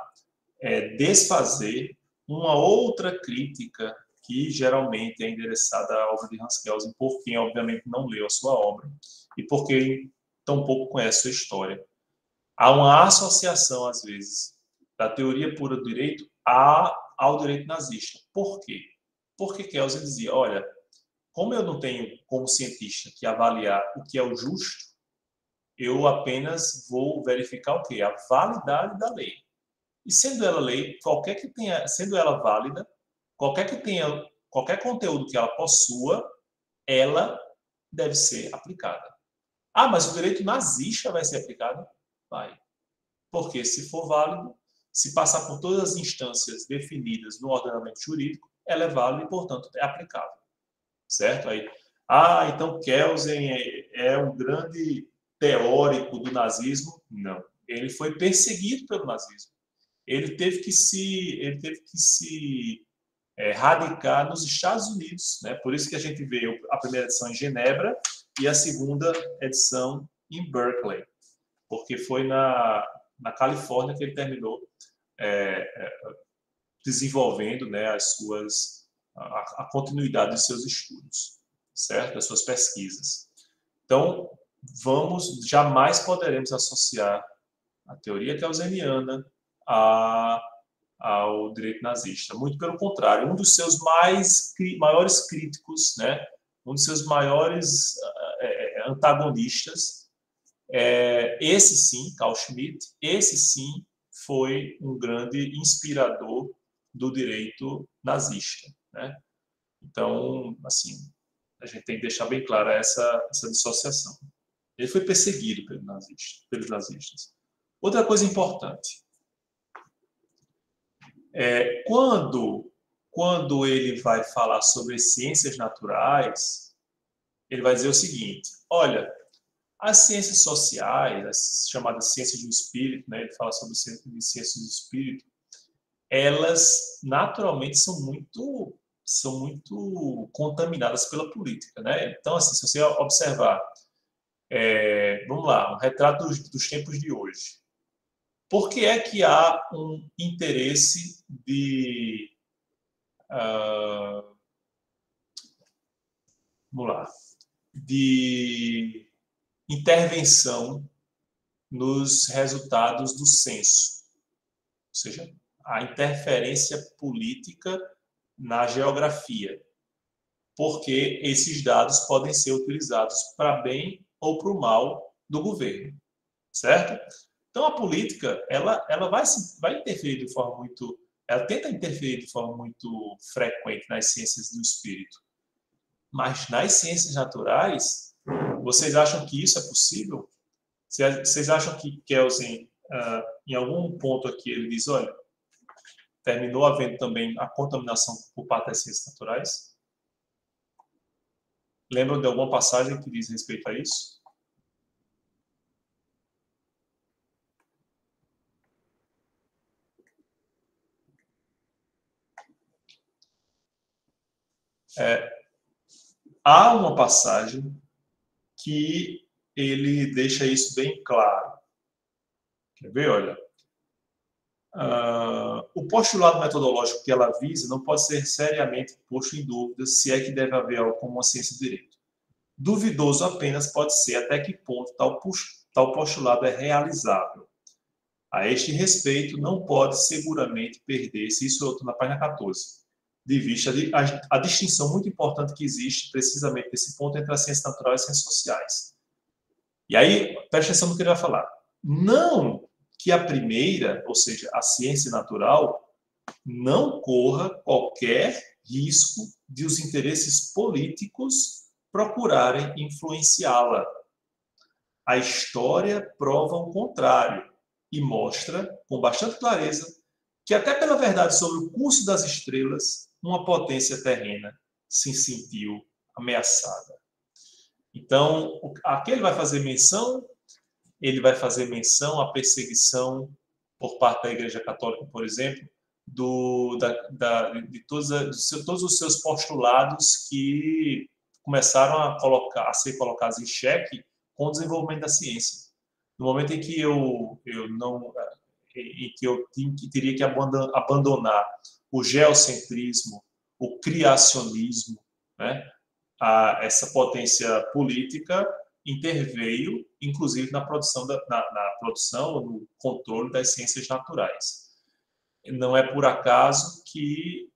desfazer uma outra crítica que geralmente é endereçada à obra de Hans Kelsen, por quem, obviamente, não leu a sua obra e por quem tampouco conhece a sua história. Há uma associação, às vezes, da teoria pura do direito ao direito nazista. Por quê? Porque Kelsen dizia, olha, como eu não tenho, como cientista, que avaliar o que é o justo, eu apenas vou verificar o quê? A validade da lei. E sendo ela lei, sendo ela válida, qualquer conteúdo que ela possua, ela deve ser aplicada. Ah, mas o direito nazista vai ser aplicado? Vai. Porque se for válido, se passar por todas as instâncias definidas no ordenamento jurídico, ela é válida e, portanto, é aplicável. Certo? Aí, então Kelsen é um grande teórico do nazismo? Não. Ele foi perseguido pelo nazismo. Ele teve que se radicar nos Estados Unidos, né? Por isso que a gente vê a primeira edição em Genebra e a segunda edição em Berkeley, porque foi na Califórnia que ele terminou desenvolvendo, né, a continuidade dos seus estudos, certo? Das suas pesquisas. Então, jamais poderemos associar a teoria kelseniana ao direito nazista. Muito pelo contrário, um dos seus maiores críticos, né, um dos seus maiores antagonistas, esse sim, Carl Schmitt, esse sim foi um grande inspirador do direito nazista, né? Então, assim, a gente tem que deixar bem clara essa dissociação. Ele foi perseguido pelos nazistas. Outra coisa importante, quando ele vai falar sobre ciências naturais, ele vai dizer o seguinte, olha, as ciências sociais, as chamadas ciências do espírito, né, ele fala sobre ciências do espírito, elas naturalmente são muito contaminadas pela política, né? Então, assim, se você observar, vamos lá, um retrato dos tempos de hoje. Por que é que há um interesse vamos lá, de intervenção nos resultados do censo, ou seja, a interferência política na geografia, porque esses dados podem ser utilizados para bem ou para o mal do governo, certo? Então, a política, ela vai interferir de forma muito... Ela tenta interferir de forma muito frequente nas ciências do espírito. Mas nas ciências naturais, vocês acham que isso é possível? Vocês acham que Kelsen, em algum ponto aqui, ele diz, olha, terminou havendo também a contaminação por parte das ciências naturais? Lembram de alguma passagem que diz respeito a isso? Há uma passagem que ele deixa isso bem claro. Quer ver? Olha. O postulado metodológico que ela visa não pode ser seriamente posto em dúvida se é que deve haver algo como uma ciência de direito. Duvidoso apenas pode ser até que ponto tal postulado é realizável. A este respeito, não pode seguramente perder-se, isso eu estou na página 14, de vista a distinção muito importante que existe precisamente nesse ponto entre a ciência natural e as ciências sociais. E aí, preste atenção no que ele vai falar. Não que a primeira, ou seja, a ciência natural, não corra qualquer risco de os interesses políticos procurarem influenciá-la. A história prova o contrário e mostra, com bastante clareza, que até pela verdade sobre o curso das estrelas, uma potência terrena se sentiu ameaçada. Então, aqui ele vai fazer menção à perseguição por parte da Igreja Católica, por exemplo, de todos os seus postulados que começaram a ser colocados em xeque com o desenvolvimento da ciência. No momento em que eu teria que abandonar o geocentrismo, o criacionismo, né? Essa potência política interveio, inclusive, na produção, no controle das ciências naturais. Não é por acaso que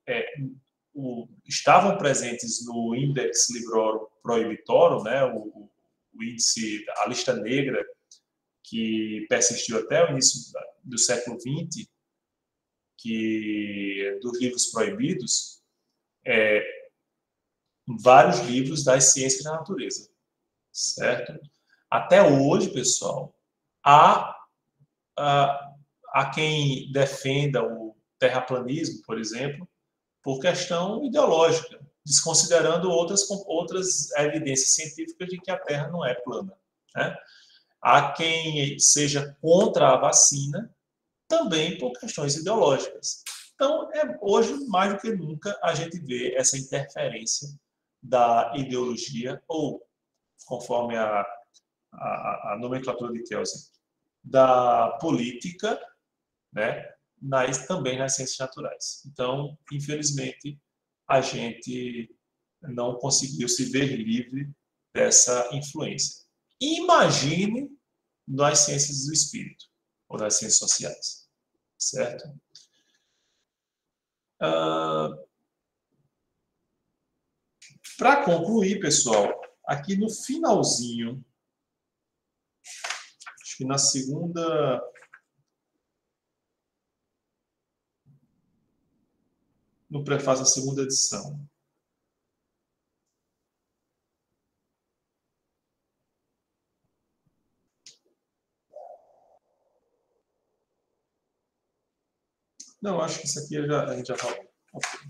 estavam presentes no Index Librorum Prohibitorum, né, o índice, a lista negra, que persistiu até o início do século XX, dos livros proibidos, vários livros das ciências da natureza, certo? Até hoje, pessoal, há quem defenda o terraplanismo, por exemplo, por questão ideológica, desconsiderando outras evidências científicas de que a Terra não é plana, né? Há quem seja contra a vacina, também por questões ideológicas. Então, hoje, mais do que nunca, a gente vê essa interferência da ideologia, ou, conforme a nomenclatura de Kelsen, da política, né, também nas ciências naturais. Então, infelizmente, a gente não conseguiu se ver livre dessa influência. Imagine nas ciências do espírito, ou nas ciências sociais, certo? Para concluir, pessoal, aqui no finalzinho, acho que na segunda... no prefácio da segunda edição. Não, acho que isso aqui a gente já falou. Okay.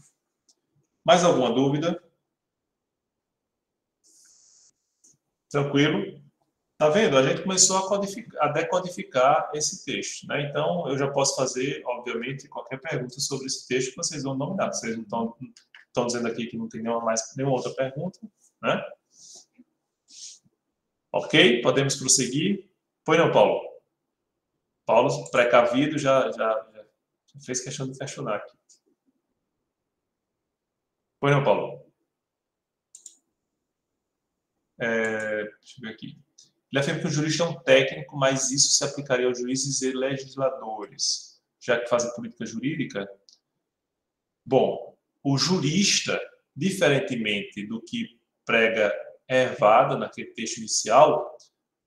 Mais alguma dúvida? Tranquilo? Tá vendo? A gente começou a decodificar esse texto, né? Então, eu já posso fazer, obviamente, qualquer pergunta sobre esse texto que vocês vão dominar. Vocês não estão dizendo aqui que não tem nenhuma outra pergunta, né? Ok? Podemos prosseguir? Pois não, Paulo? Paulo, precavido, já fez questão de questionar aqui. Pois não, Paulo? Deixa eu ver aqui. Ele afirma que o jurista é um técnico, mas isso se aplicaria aos juízes e legisladores, já que fazem política jurídica. Bom, o jurista, diferentemente do que prega Hervada naquele texto inicial,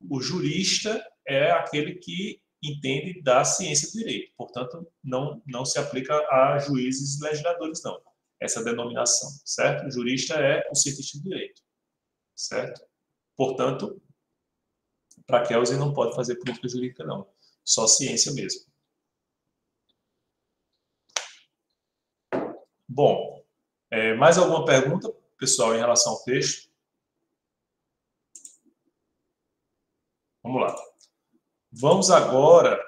o jurista é aquele que entende da ciência do direito. Portanto, não se aplica a juízes e legisladores, não. Essa denominação, certo? O jurista é o cientista do direito, certo? Portanto, para Kelsen não pode fazer política jurídica, não. Só ciência mesmo. Bom, mais alguma pergunta, pessoal, em relação ao texto? Vamos lá. Vamos agora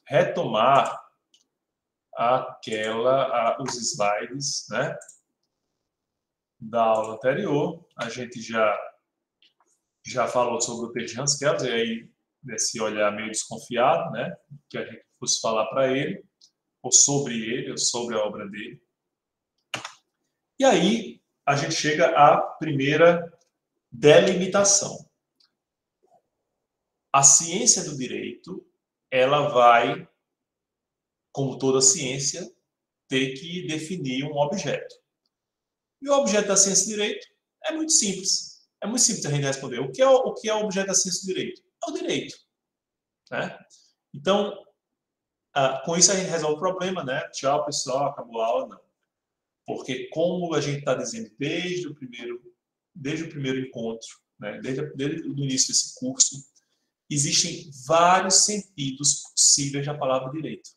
retomar os slides, né, da aula anterior. A gente já falou sobre o texto de Hans Kelsen, e aí desse olhar meio desconfiado, né, que a gente fosse falar para ele, ou sobre a obra dele. E aí a gente chega à primeira delimitação. A ciência do direito, ela vai, como toda ciência, ter que definir um objeto. E o objeto da ciência do direito é muito simples. É muito simples a gente responder. O que é o objeto da ciência do direito? É o direito, né? Então, com isso a gente resolve o problema, né? Tchau, pessoal, acabou a aula, não. Porque, como a gente está dizendo desde o primeiro encontro, né? desde o início desse curso, existem vários sentidos possíveis da palavra direito.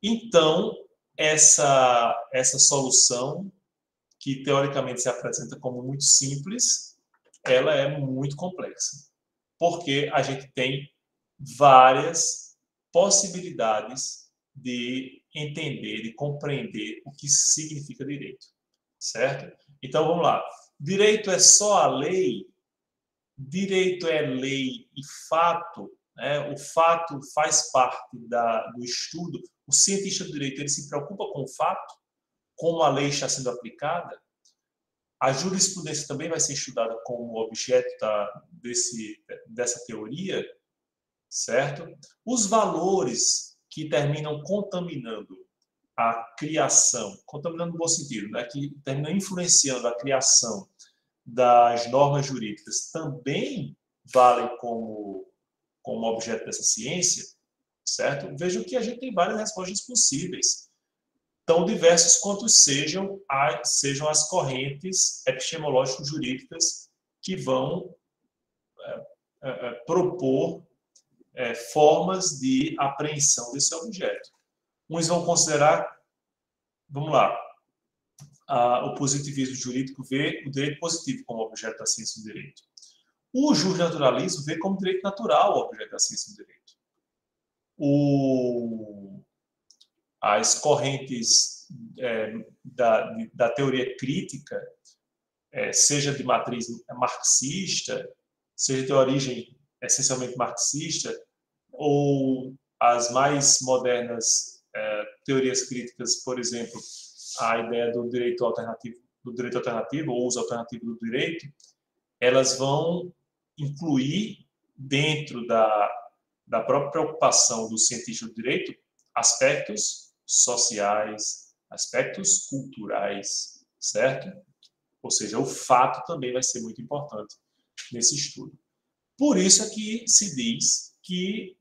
Então, essa solução, que teoricamente se apresenta como muito simples, ela é muito complexa. Porque a gente tem várias possibilidades de entender, de compreender o que significa direito. Certo? Então, vamos lá. Direito é só a lei? Direito é lei e fato? Né? O fato faz parte do estudo. O cientista do direito, ele se preocupa com o fato? Como a lei está sendo aplicada? A jurisprudência também vai ser estudada como objeto dessa teoria? Certo? Os valores que terminam contaminando a criação, contaminando no bom sentido, né? Que terminam influenciando a criação das normas jurídicas, também valem como objeto dessa ciência, certo? Vejam que a gente tem várias respostas possíveis, tão diversas quanto sejam as correntes epistemológico-jurídicas que vão propor formas de apreensão desse objeto. Uns vão considerar, vamos lá, o positivismo jurídico vê o direito positivo como objeto da ciência do direito. O justnaturalismo vê como direito natural o objeto da ciência do direito. As correntes da teoria crítica, seja de matriz marxista, seja de origem essencialmente marxista, ou as mais modernas teorias críticas, por exemplo, a ideia do direito alternativo, ou uso alternativo do direito, elas vão incluir dentro da própria preocupação do cientista do direito aspectos sociais, aspectos culturais, certo? Ou seja, o fato também vai ser muito importante nesse estudo. Por isso é que se diz que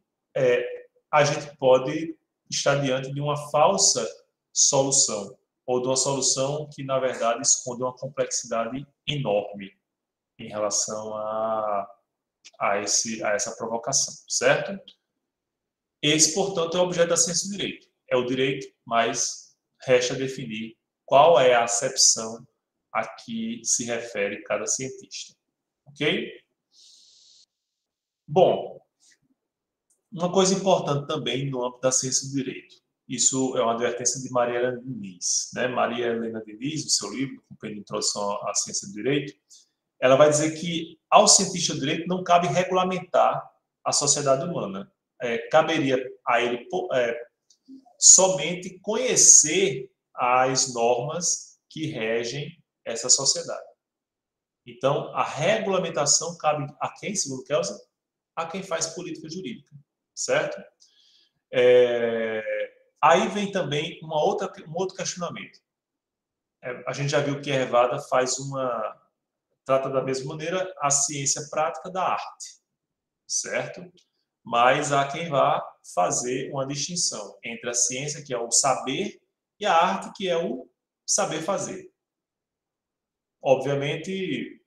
a gente pode estar diante de uma falsa solução, ou de uma solução que, na verdade, esconde uma complexidade enorme em relação a essa provocação, certo? Esse, portanto, é o objeto da ciência do direito. É o direito, mas resta definir qual é a acepção a que se refere cada cientista. Ok? Bom, uma coisa importante também no âmbito da ciência do direito. Isso é uma advertência de Maria Helena Diniz. Né? Maria Helena Diniz, no seu livro, Compendio de Introdução à Ciência do Direito, ela vai dizer que ao cientista do direito não cabe regulamentar a sociedade humana. Caberia a ele somente conhecer as normas que regem essa sociedade. Então, a regulamentação cabe a quem, segundo Kelsen? A quem faz política jurídica, certo? Aí vem também um outro questionamento. A gente já viu que a Ervada trata da mesma maneira a ciência prática da arte, certo? Mas há quem vá fazer uma distinção entre a ciência, que é o saber, e a arte, que é o saber fazer. Obviamente,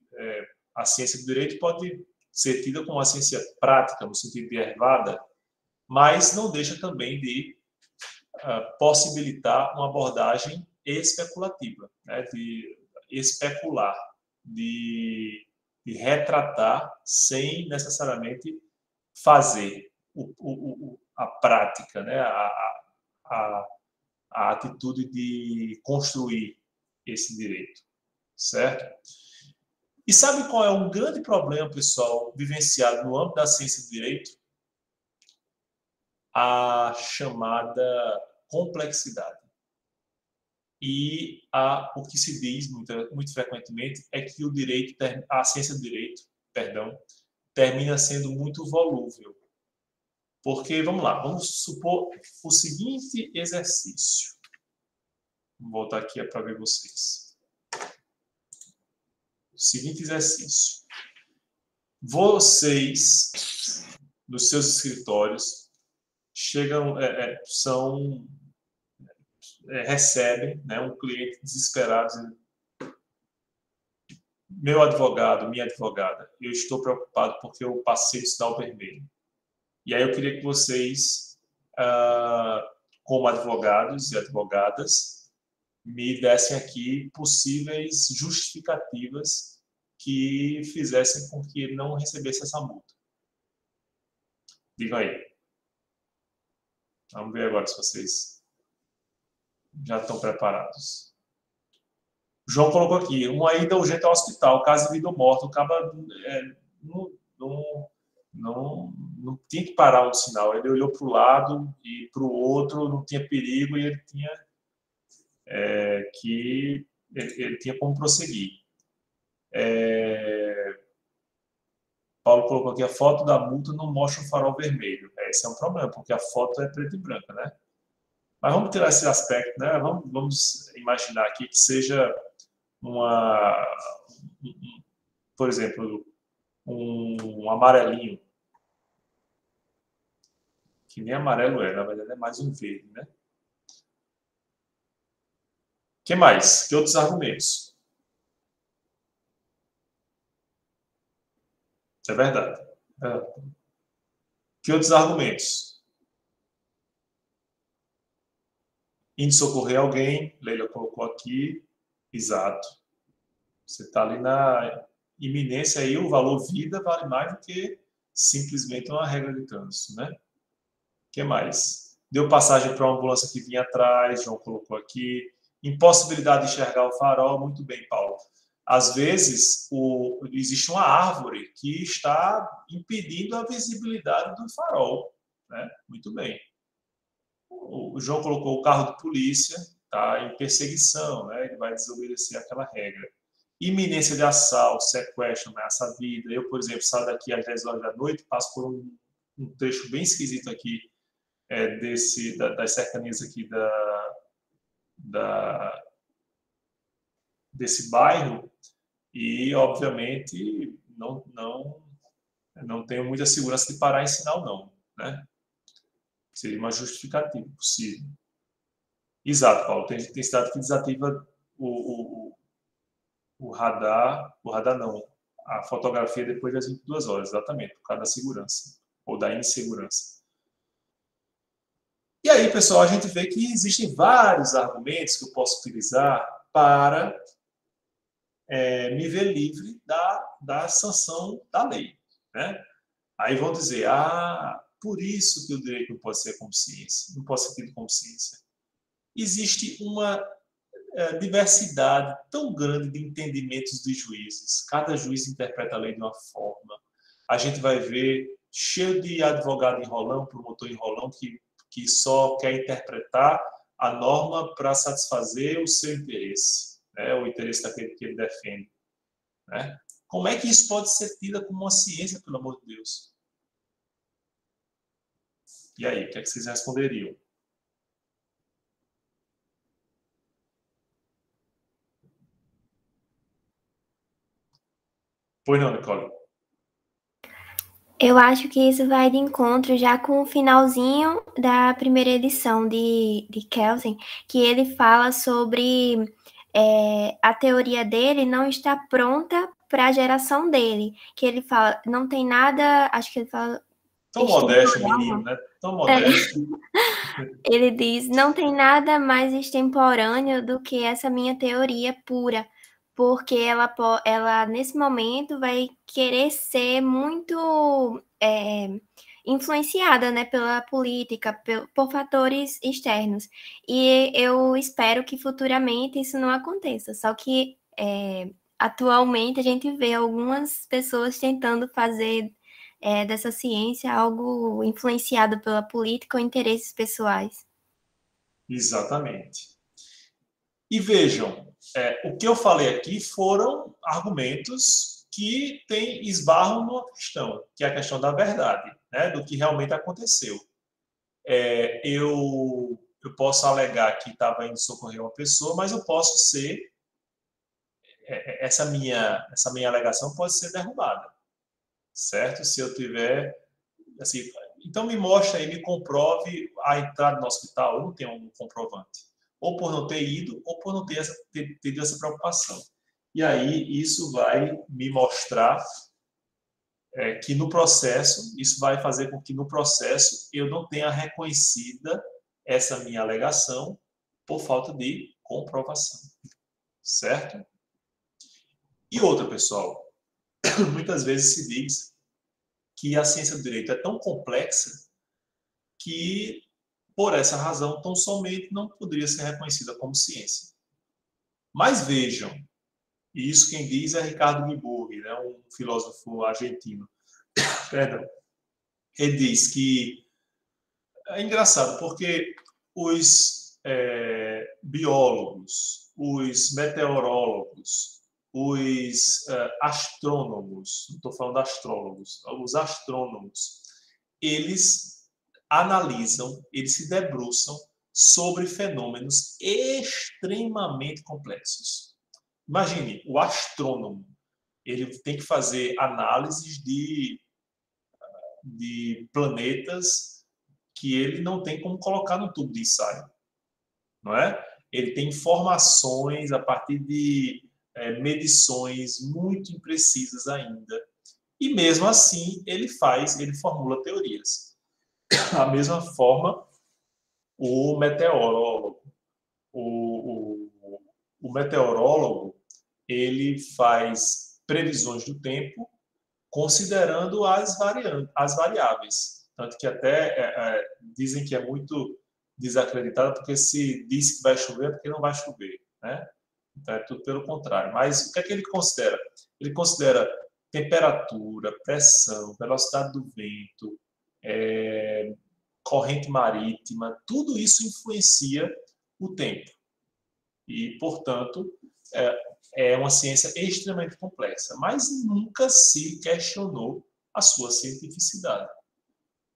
a ciência do direito pode ser tida como uma ciência prática, no sentido de Ervada, mas não deixa também de possibilitar uma abordagem especulativa, né? De especular, de retratar sem necessariamente fazer a prática, né? A atitude de construir esse direito, certo? E sabe qual é um grande problema, pessoal, vivenciado no âmbito da ciência do direito? A chamada complexidade. E o que se diz muito frequentemente é que a ciência do direito, termina sendo muito volúvel. Porque, vamos lá, vamos supor o seguinte exercício. Vou voltar aqui para ver vocês. O seguinte exercício. Vocês, nos seus escritórios, recebem, né, um cliente desesperado dizendo: meu advogado, minha advogada, eu estou preocupado porque eu passei do sinal vermelho. E aí eu queria que vocês, como advogados e advogadas, me dessem aqui possíveis justificativas que fizessem com que ele não recebesse essa multa. Digam aí. Vamos ver agora se vocês já estão preparados. O João colocou aqui: uma ida urgente ao hospital, caso de vida ou morte. O cara não tinha que parar o sinal. Ele olhou para o lado e para o outro, não tinha perigo e ele tinha ele tinha como prosseguir. Paulo colocou aqui: a foto da multa não mostra o farol vermelho. Esse é um problema, porque a foto é preta e branca, né? Mas vamos tirar esse aspecto, né? Vamos imaginar aqui que seja por exemplo, um amarelinho, que nem amarelo na verdade é mais um verde, né? Que mais? Que outros argumentos? É verdade. Que outros argumentos? Indo socorrer alguém, Leila colocou aqui, exato. Você está ali na iminência, aí o valor vida vale mais do que simplesmente uma regra de trânsito, né? O que mais? Deu passagem para uma ambulância que vinha atrás, João colocou aqui. Impossibilidade de enxergar o farol, muito bem, Paulo. Às vezes, existe uma árvore que está impedindo a visibilidade do farol, né? Muito bem. O João colocou o carro de polícia, tá em perseguição, né? Ele vai desobedecer aquela regra. Iminência de assalto, sequestro, ameaça à vida. Eu, por exemplo, saio daqui às 10 horas da noite, passo por um trecho bem esquisito aqui, das cercanias aqui desse bairro, e, obviamente, não tenho muita segurança de parar em sinal, não, né? Seria uma justificativa possível. Exato, Paulo. Tem cidade que desativa o radar não, a fotografia depois das 22 horas, exatamente, por causa da segurança, ou da insegurança. E aí, pessoal, a gente vê que existem vários argumentos que eu posso utilizar para me ver livre da sanção da lei, né? Aí vão dizer: por isso que o direito não pode ser como ciência, não pode ser tido como ciência. Existe uma diversidade tão grande de entendimentos de juízes. Cada juiz interpreta a lei de uma forma. A gente vai ver cheio de advogado enrolão, promotor enrolão, que só quer interpretar a norma para satisfazer o seu interesse, né? O interesse daquele que ele defende, né? Como é que isso pode ser tido como uma ciência, pelo amor de Deus? E aí, o que é que vocês responderiam? Pois não, Nicole? Eu acho que isso vai de encontro já com o finalzinho da primeira edição de Kelsen, que ele fala sobre a teoria dele não está pronta para a geração dele. Que ele fala, não tem nada, acho que ele fala... Tão modesto, menino, né? Tão modesto. Ele diz, não tem nada mais extemporâneo do que essa minha teoria pura, porque ela nesse momento vai querer ser muito influenciada, né, pela política, por fatores externos. E eu espero que futuramente isso não aconteça. Só que atualmente a gente vê algumas pessoas tentando fazer dessa ciência algo influenciado pela política ou interesses pessoais. Exatamente. E vejam, o que eu falei aqui foram argumentos que esbarram numa questão, que é a questão da verdade, né, do que realmente aconteceu. Eu posso alegar que estava indo socorrer uma pessoa, mas eu posso ser... essa minha alegação pode ser derrubada, certo? Se eu tiver... Assim, então me mostre aí, me comprove a entrada no hospital, não tem um comprovante. Ou por não ter ido, ou por não ter tido essa preocupação. E aí isso vai me mostrar que no processo, isso vai fazer com que no processo eu não tenha reconhecida essa minha alegação por falta de comprovação. Certo? E outra, pessoal, muitas vezes se diz que a ciência do direito é tão complexa que, por essa razão, tão somente não poderia ser reconhecida como ciência. Mas vejam, e isso quem diz é Ricardo Guiburgi, né, um filósofo argentino. Perdão. Ele diz que é engraçado, porque os biólogos, os meteorólogos, os astrônomos, não estou falando de astrólogos, os astrônomos, eles analisam, eles se debruçam sobre fenômenos extremamente complexos. Imagine, o astrônomo, ele tem que fazer análises de planetas que ele não tem como colocar no tubo de ensaio, não é? Ele tem informações a partir de medições muito imprecisas ainda. E mesmo assim, ele formula teorias. Da mesma forma, o meteorólogo. O meteorólogo, ele faz previsões do tempo considerando as variáveis. Tanto que até dizem que é muito desacreditado porque se diz que vai chover é porque não vai chover, né? Então é tudo pelo contrário. Mas o que é que ele considera? Ele considera temperatura, pressão, velocidade do vento, corrente marítima, tudo isso influencia o tempo. E, portanto, é uma ciência extremamente complexa, mas nunca se questionou a sua cientificidade.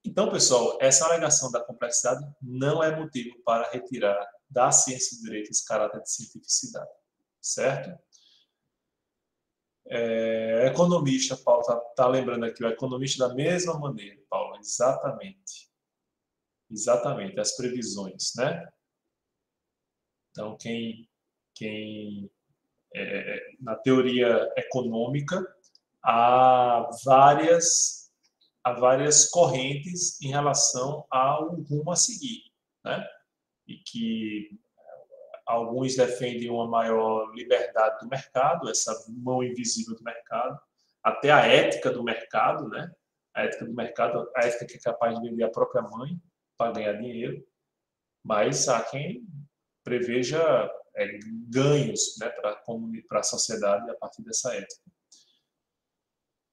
Então, pessoal, essa alegação da complexidade não é motivo para retirar da ciência do direito esse caráter de cientificidade, certo? Economista, Paulo, tá lembrando aqui, o economista da mesma maneira, Paulo, exatamente. Exatamente, as previsões, né? Então, na teoria econômica, há várias correntes em relação ao rumo a seguir, né? E que alguns defendem uma maior liberdade do mercado, essa mão invisível do mercado, até a ética do mercado, né? A ética do mercado, a ética que é capaz de vender a própria mãe para ganhar dinheiro, mas há quem preveja ganhos, né, para a sociedade a partir dessa ética.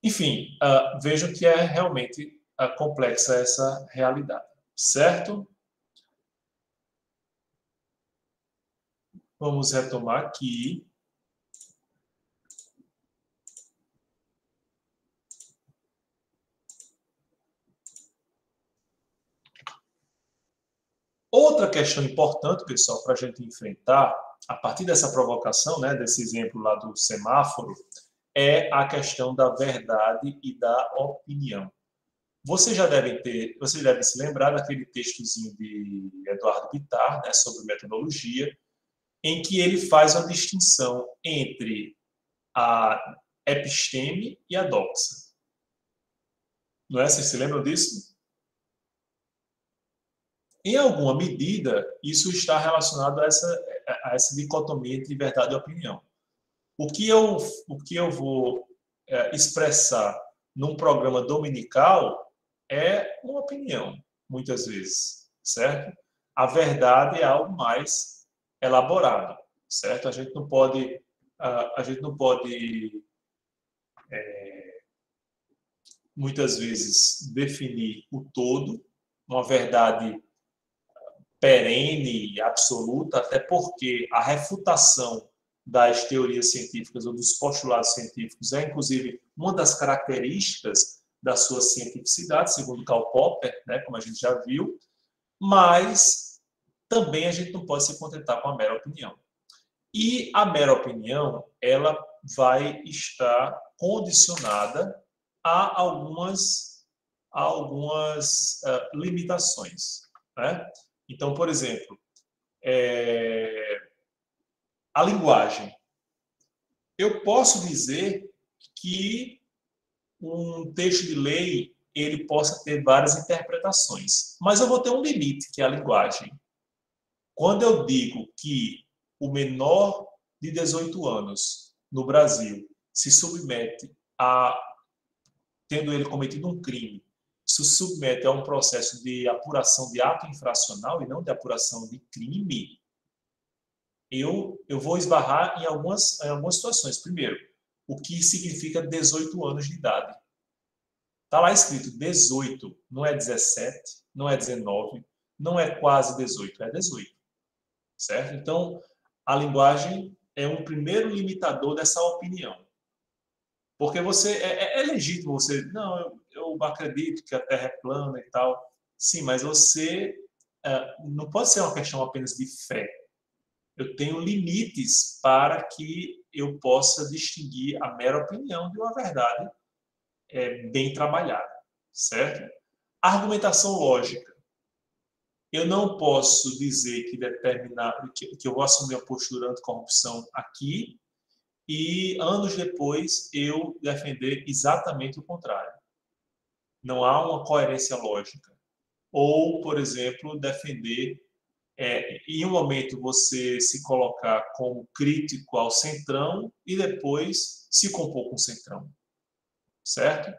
Enfim, vejo que é realmente complexa essa realidade, certo? Vamos retomar aqui. Outra questão importante, pessoal, para a gente enfrentar, a partir dessa provocação, né, desse exemplo lá do semáforo, é a questão da verdade e da opinião. Vocês devem se lembrar daquele textozinho de Eduardo Bittar, né, sobre metodologia, em que ele faz uma distinção entre a episteme e a doxa. Não é? Vocês se lembram disso? Em alguma medida, isso está relacionado a essa dicotomia entre verdade e opinião. O que eu vou expressar num programa dominical é uma opinião, muitas vezes, certo? A verdade é algo mais elaborado, certo? A gente não pode muitas vezes definir o todo, uma verdade perene e absoluta, até porque a refutação das teorias científicas ou dos postulados científicos é, inclusive, uma das características da sua cientificidade, segundo Karl Popper, né, como a gente já viu, mas também a gente não pode se contentar com a mera opinião. E a mera opinião, ela vai estar condicionada a algumas limitações, né? Então, por exemplo, a linguagem. Eu posso dizer que um texto de lei ele possa ter várias interpretações, mas eu vou ter um limite, que é a linguagem. Quando eu digo que o menor de 18 anos no Brasil se submete a, tendo ele cometido um crime, se submete a um processo de apuração de ato infracional e não de apuração de crime, eu vou esbarrar em algumas situações. Primeiro, o que significa 18 anos de idade? Está lá escrito 18, não é 17, não é 19, não é quase 18, é 18. Certo? Então, a linguagem é um primeiro limitador dessa opinião. Porque é legítimo você... Não, eu acredito que a Terra é plana e tal. Sim, mas você... não pode ser uma questão apenas de fé. Eu tenho limites para que eu possa distinguir a mera opinião de uma verdade bem trabalhada, certo? Argumentação lógica. Eu não posso dizer que eu vou assumir a postura anticorrupção aqui e, anos depois, eu defender exatamente o contrário. Não há uma coerência lógica. Ou, por exemplo, defender... em um momento você se colocar como crítico ao centrão e depois se compor com o centrão, certo?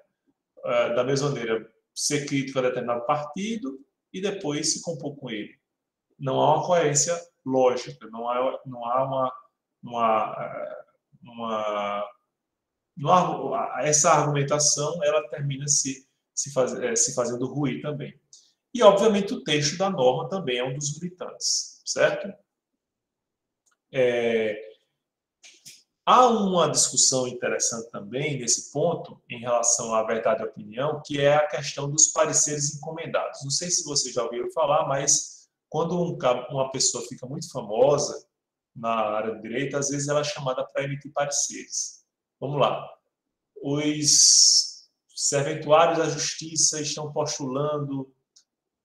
Da mesma maneira, ser crítico a determinado partido e depois se compor com ele. Não há uma coerência lógica, não há essa argumentação, ela termina se fazendo ruir também. E, obviamente, o texto da norma também é um dos limitantes, certo? Há uma discussão interessante também nesse ponto, em relação à verdade e opinião, que é a questão dos pareceres encomendados. Não sei se vocês já ouviram falar, mas quando uma pessoa fica muito famosa na área do direito, às vezes ela é chamada para emitir pareceres. Vamos lá. Os serventuários da justiça estão postulando...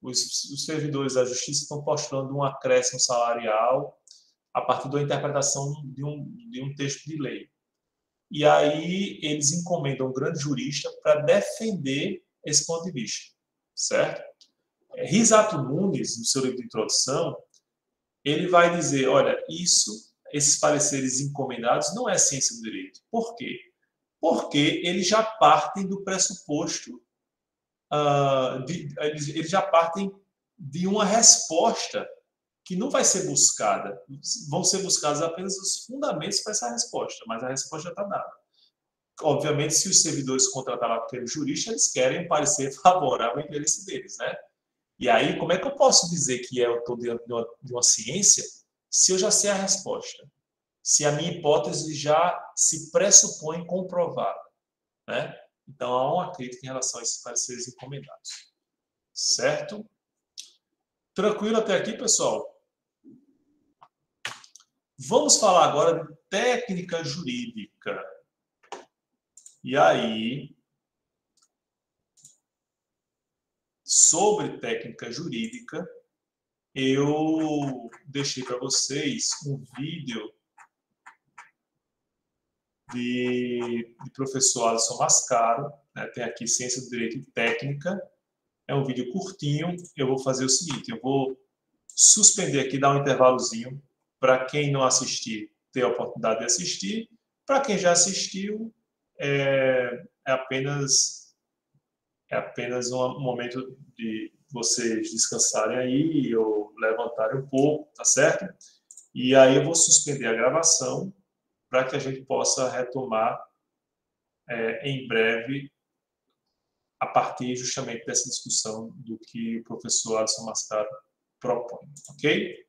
Os servidores da justiça estão postulando um acréscimo salarial a partir da interpretação de um texto de lei. E aí eles encomendam um grande jurista para defender esse ponto de vista, certo? Risato Nunes, no seu livro de introdução, ele vai dizer, olha, esses pareceres encomendados não é ciência do direito. Por quê? Porque eles já partem do pressuposto eles já partem de uma resposta que não vai ser buscada. Vão ser buscados apenas os fundamentos para essa resposta, mas a resposta já está dada. Obviamente, se os servidores contrataram aquele jurista, eles querem um parecer favorável ao interesse deles, né? E aí, como é que eu posso dizer que eu estou diante de uma ciência se eu já sei a resposta? Se a minha hipótese já se pressupõe comprovada, né? Então, há uma crítica em relação a esses pareceres encomendados. Certo? Tranquilo até aqui, pessoal? Vamos falar agora de técnica jurídica. E aí, sobre técnica jurídica, eu deixei para vocês um vídeo de professor Alisson Mascaro, né? Tem aqui Ciência do Direito e Técnica. É um vídeo curtinho. Eu vou fazer o seguinte, eu vou suspender aqui, dar um intervalozinho, para quem não assistir, ter a oportunidade de assistir. Para quem já assistiu, é apenas um momento de vocês descansarem aí ou levantarem um pouco, tá certo? E aí eu vou suspender a gravação para que a gente possa retomar em breve, a partir justamente dessa discussão do que o professor Alisson Mascaro propõe, ok?